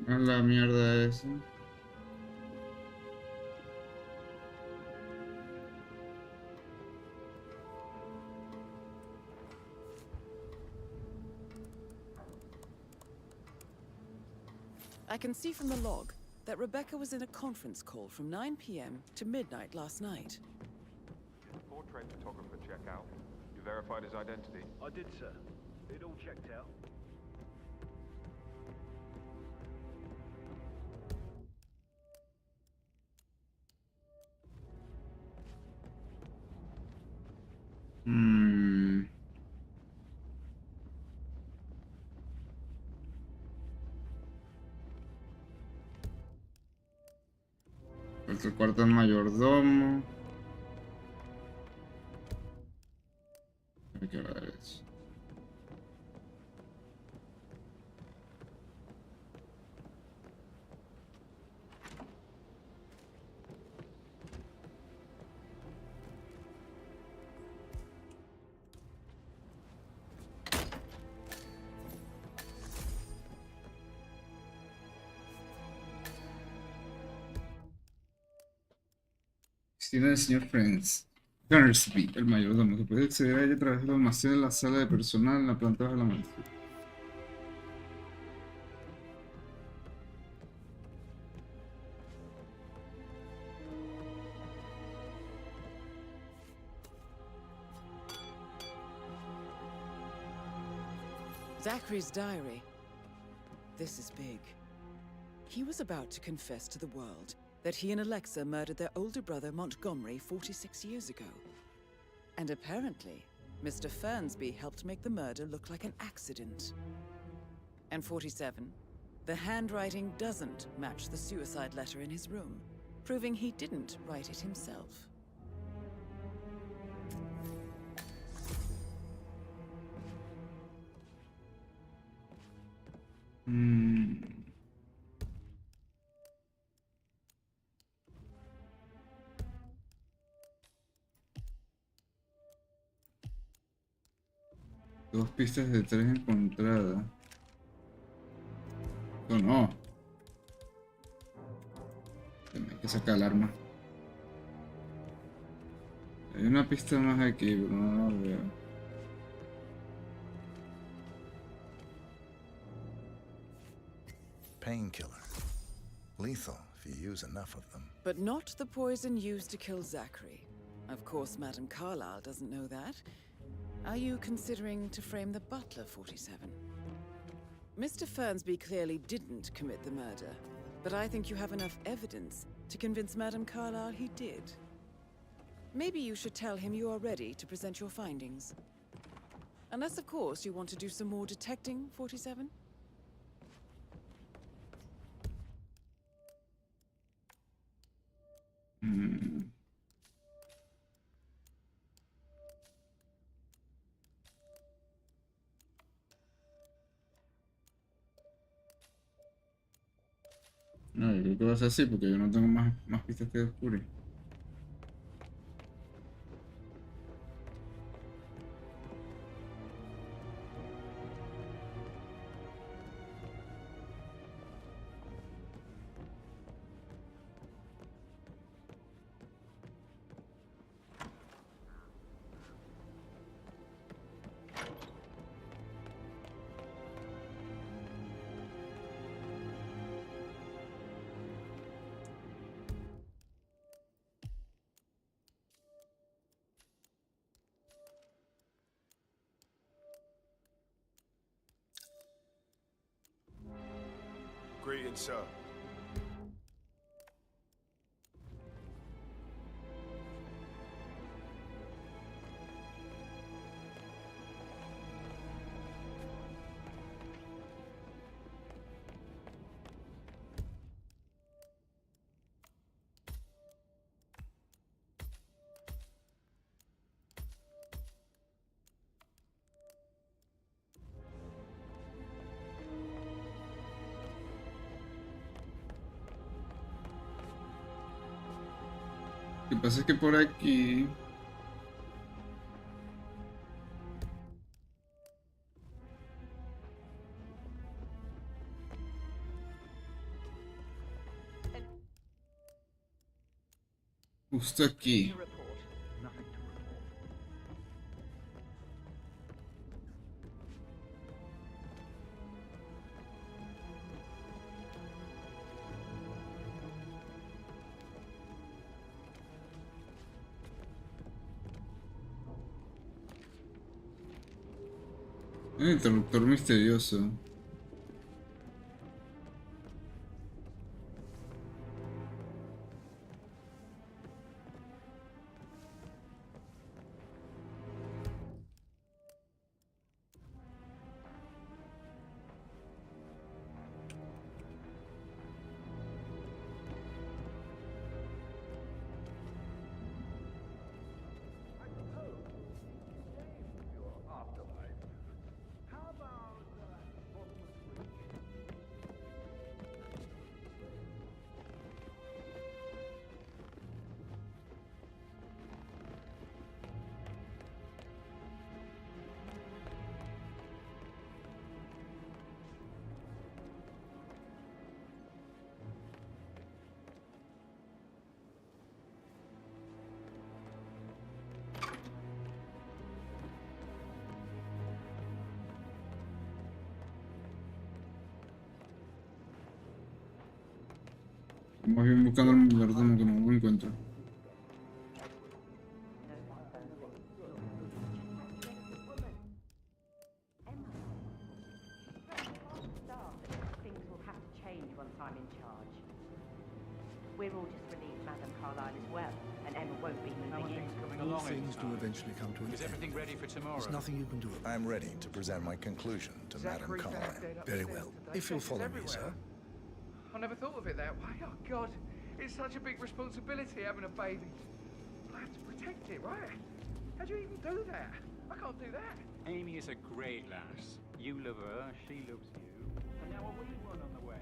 A la mierda esa. I can see from the log that Rebecca was in a conference call from 9 p.m. to midnight last night. Did the portrait photographer check out? You verified his identity? I did, sir. It all checked out. El cuarto del mayordomo. ¿Qué hora es? Oficina del señor Fernsby, el mayordomo. Se puede acceder a ella a través de la almacén en la sala de personal en la planta baja de la mansión. Zachary's diary. This is big. He was about to confess to the world that he and Alexa murdered their older brother Montgomery 46 years ago. And apparently, Mr. Fernsby helped make the murder look like an accident. And 47, the handwriting doesn't match the suicide letter in his room, proving he didn't write it himself. Dos pistas de tres encontradas. No, no. Hay que sacar el arma. Hay una pista más aquí, pero no la veo. Painkiller. Lethal if you use enough of them. But not the poison used to kill Zachary. Of course, Madame Carlyle doesn't know that. Are you considering to frame the butler, 47? Mr. Fernsby clearly didn't commit the murder, but I think you have enough evidence to convince Madame Carlyle he did. Maybe you should tell him you are ready to present your findings. Unless, of course, you want to do some more detecting, 47? No, yo creo que va a ser así porque yo no tengo más pistas que descubrir. Greetings, sir. Lo que pasa es que por aquí... Justo aquí. Un interruptor misterioso. Más bien buscando el mayordomo que no lo encuentro. Things will have to change once I'm in charge. We're all just relieved Madame Carlyle is well, and Emma won't be moving in. All things do eventually come to an end. Is everything ready for tomorrow? There's nothing you can do. I'm ready to present my conclusion to Madame Carlyle. Very well. If you'll follow me, sir. I never thought of it that way. Oh, God. It's such a big responsibility having a baby. I have to protect it, right? How do you even do that? I can't do that. Amy is a great lass. You love her, she loves you. And now a wee one on the way.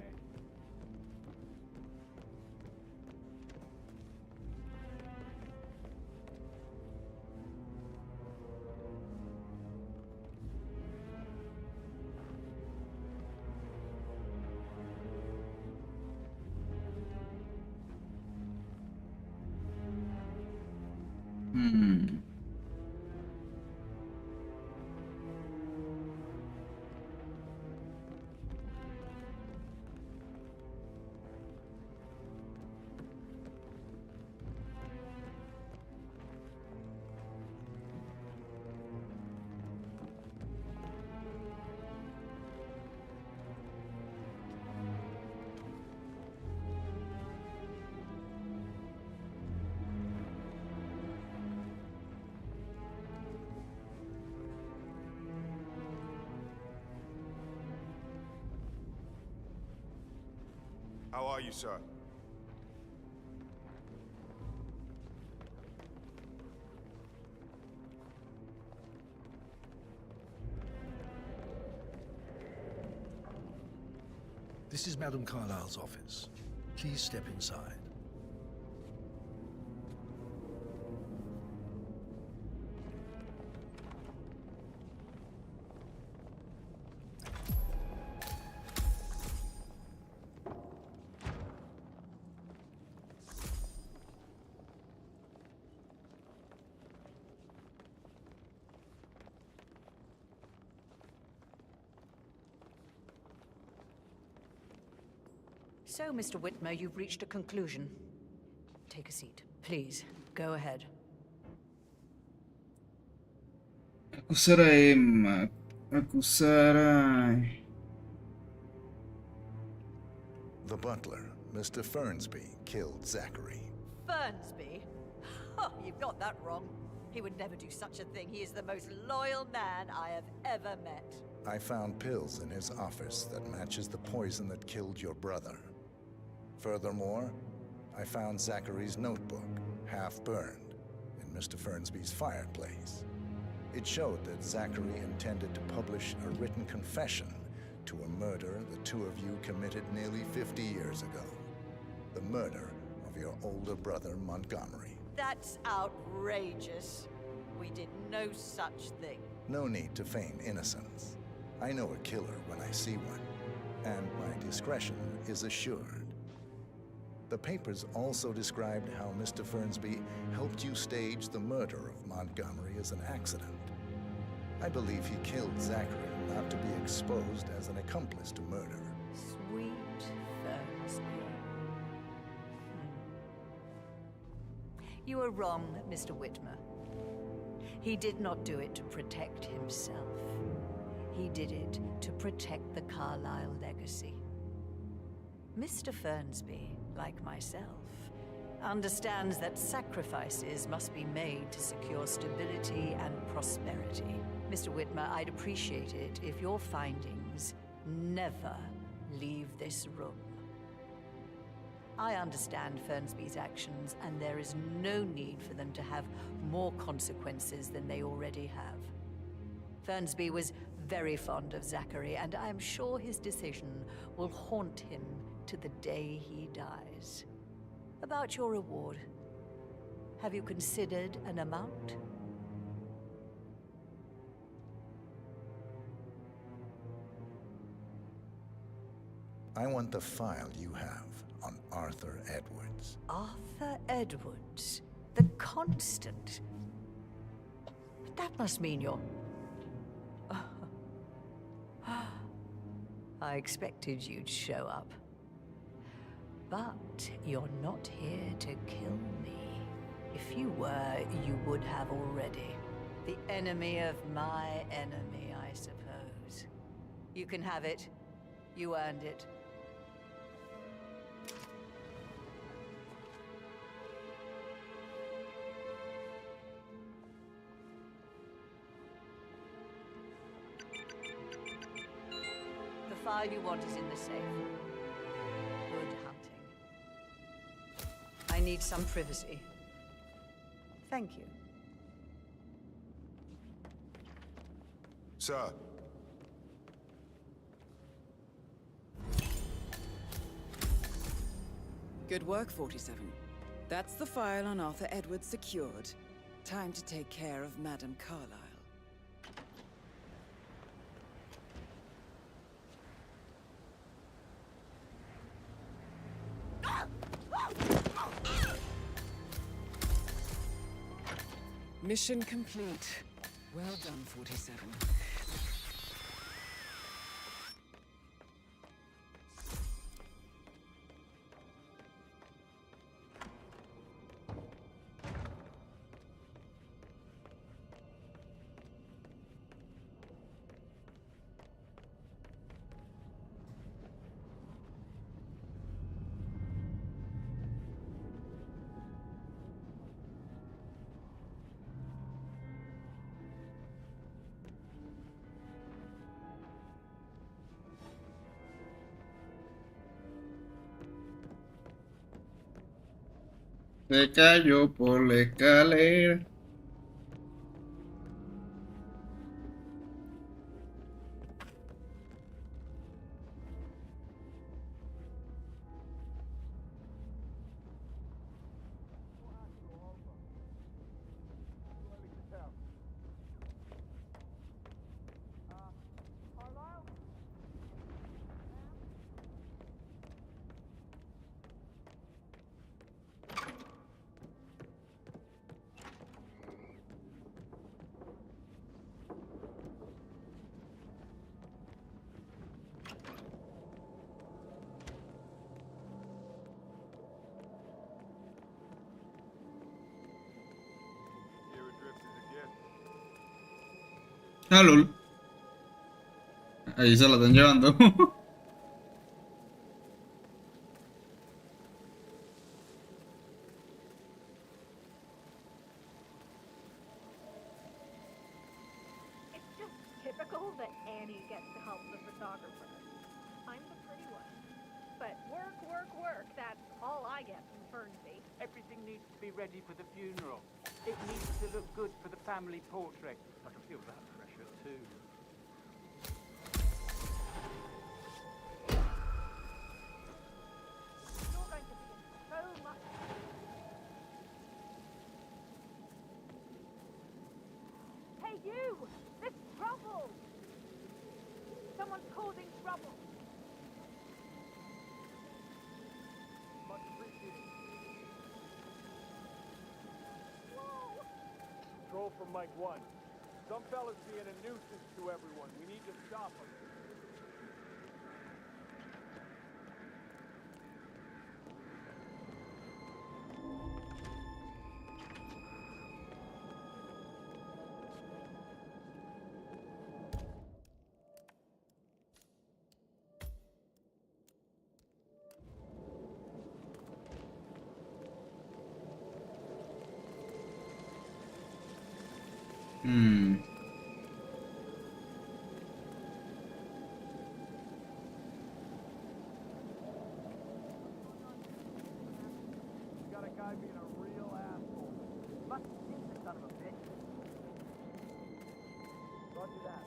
How are you, sir? This is Madame Carlyle's office. Please step inside. So, Mr. Whitmer, you've reached a conclusion. Take a seat. Please, go ahead. Acusar a Emma. Acusar a... The butler, Mr. Fernsby, killed Zachary. Fernsby? Oh, you've got that wrong. He would never do such a thing. He is the most loyal man I have ever met. I found pills in his office that matches the poison that killed your brother. Furthermore, I found Zachary's notebook, half burned, in Mr. Fernsby's fireplace. It showed that Zachary intended to publish a written confession to a murder the two of you committed nearly 50 years ago. The murder of your older brother, Montgomery. That's outrageous. We did no such thing. No need to feign innocence. I know a killer when I see one, and my discretion is assured. The papers also described how Mr. Fernsby helped you stage the murder of Montgomery as an accident. I believe he killed Zachary not to be exposed as an accomplice to murder. Sweet Fernsby. You are wrong, Mr. Whitmer. He did not do it to protect himself. He did it to protect the Carlyle legacy. Mr. Fernsby, like myself, understands that sacrifices must be made to secure stability and prosperity. Mr. Whitmer, I'd appreciate it if your findings never leave this room. I understand Fernsby's actions, and there is no need for them to have more consequences than they already have. Fernsby was very fond of Zachary, and I am sure his decision will haunt him to the day he dies. About your reward, have you considered an amount? I want the file you have on Arthur Edwards. Arthur Edwards, the Constant. But that must mean you're... I expected you'd show up. But you're not here to kill me. If you were, you would have already. The enemy of my enemy, I suppose. You can have it. You earned it. The file you want is in the safe. Good hunting. I need some privacy. Thank you. Sir. Good work, 47. That's the file on Arthur Edwards secured. Time to take care of Madame Carlyle. Mission complete. Well done, 47. Se cayó por la escalera. Ah, lol. Ahí se la están llevando. typical that Annie gets to help the photographer. I'm the pretty one. But work, work, work. That's all I get from Fernsby. Everything needs to be ready for the funeral. It needs to look good for the family portrait. I can feel that pressure too. You're going to be in so much. Hey, you! There's trouble! Someone's causing trouble. Much appreciated. Whoa! Control from Mike 1. Some fella's being a nuisance to everyone. We need to stop him. Got a guy being a real asshole. Must think the son of a bitch. Roger that.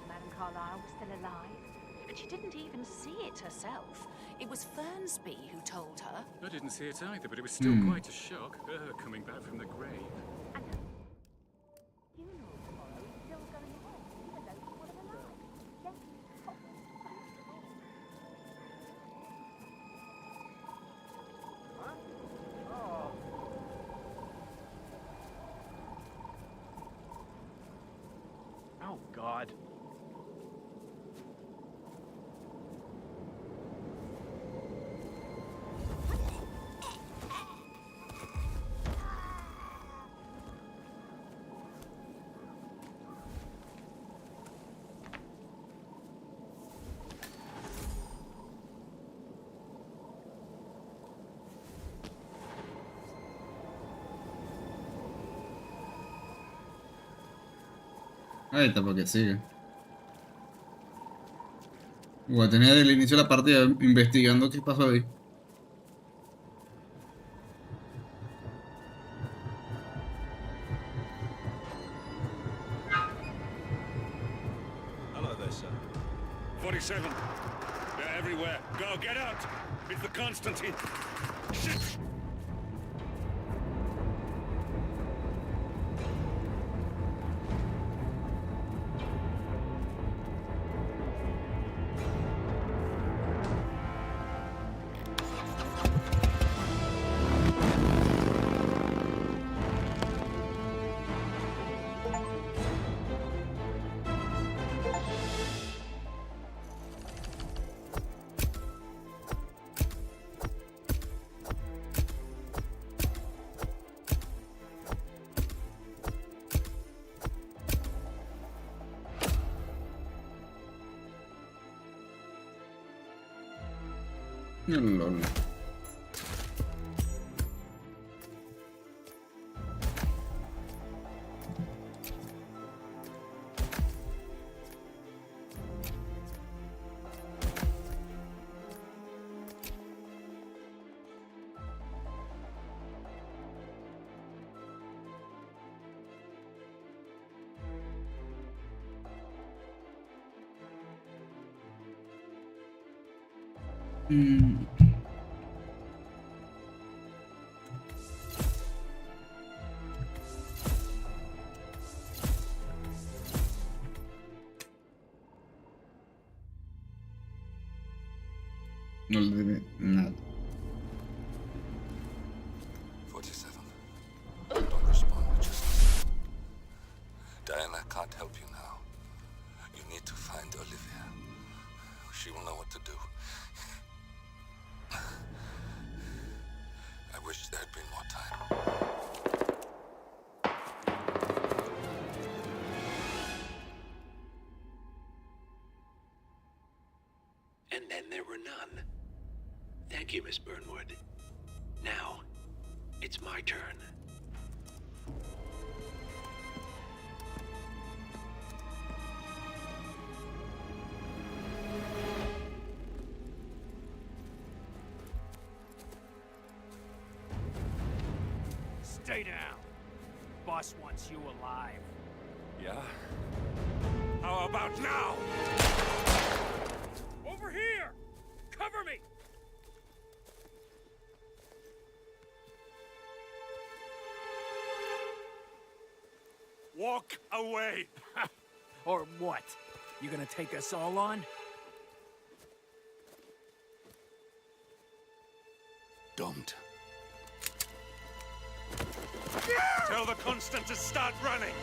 Madame Carlyle was still alive, and she didn't even see it herself. It was Fernsby who told her. I didn't see it either, but it was still quite a shock, her coming back from the grave. And the funeral tomorrow is still going on, even though she wasn't alive. Yes. Oh. Oh, God. Ahí está, porque sigue. Voy a tener el inicio de la partida investigando qué pasó ahí. Hello there, sir. 47. They're everywhere. Go, get out! It's the Constantine. Shit! LOL. Mm. No le debe nada. 47. Don't respond. Just listen. Diana can't help you now. You need to find Olivia. She will know what to do. I wish there had been more time. And then there were none. Thank you, Miss Burnwood. Now, it's my turn. Stay down. Boss wants you alive. Yeah? How about now? Over here! Cover me! Walk away! Or what? You gonna take us all on? Don't. Tell the Constant to start running!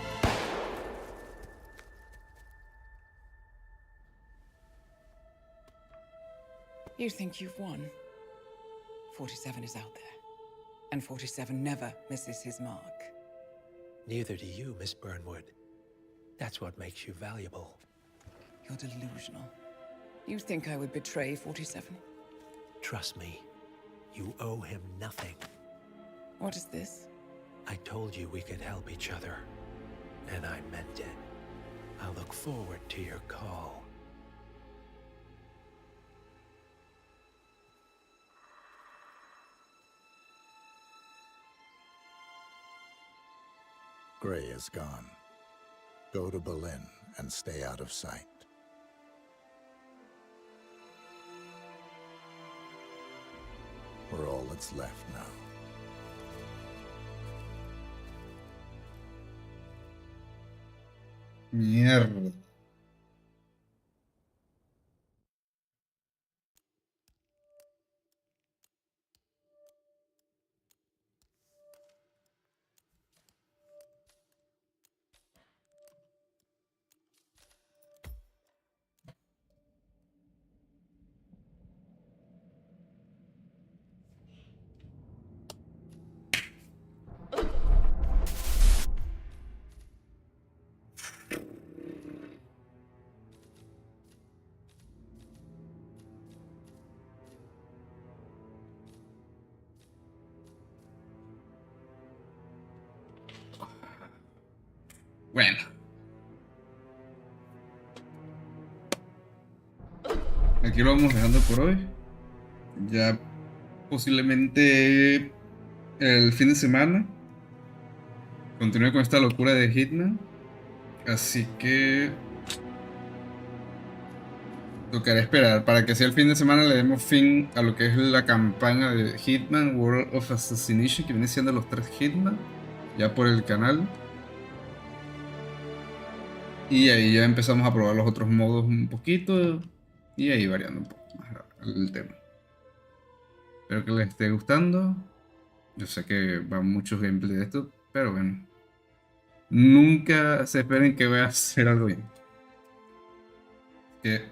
You think you've won? 47 is out there. And 47 never misses his mark. Neither do you, Miss Burnwood. That's what makes you valuable. You're delusional. You think I would betray 47? Trust me, you owe him nothing. What is this? I told you we could help each other, and I meant it. I'll look forward to your call. Gray is gone. Go to Berlin and stay out of sight. We're all that's left now. Mierda. Bueno. Aquí lo vamos dejando por hoy. Ya posiblemente el fin de semana continúe con esta locura de Hitman. Así que tocará esperar para que sea el fin de semana, le demos fin a lo que es la campaña de Hitman World of Assassination, que viene siendo los 3 Hitman ya por el canal. Y ahí ya empezamos a probar los otros modos un poquito y ahí variando un poco más el tema. Espero que les esté gustando. Yo sé que va muchos gameplay de esto, pero bueno, nunca se esperen que voy a hacer algo bien.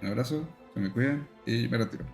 Un abrazo, se me cuidan y me retiro.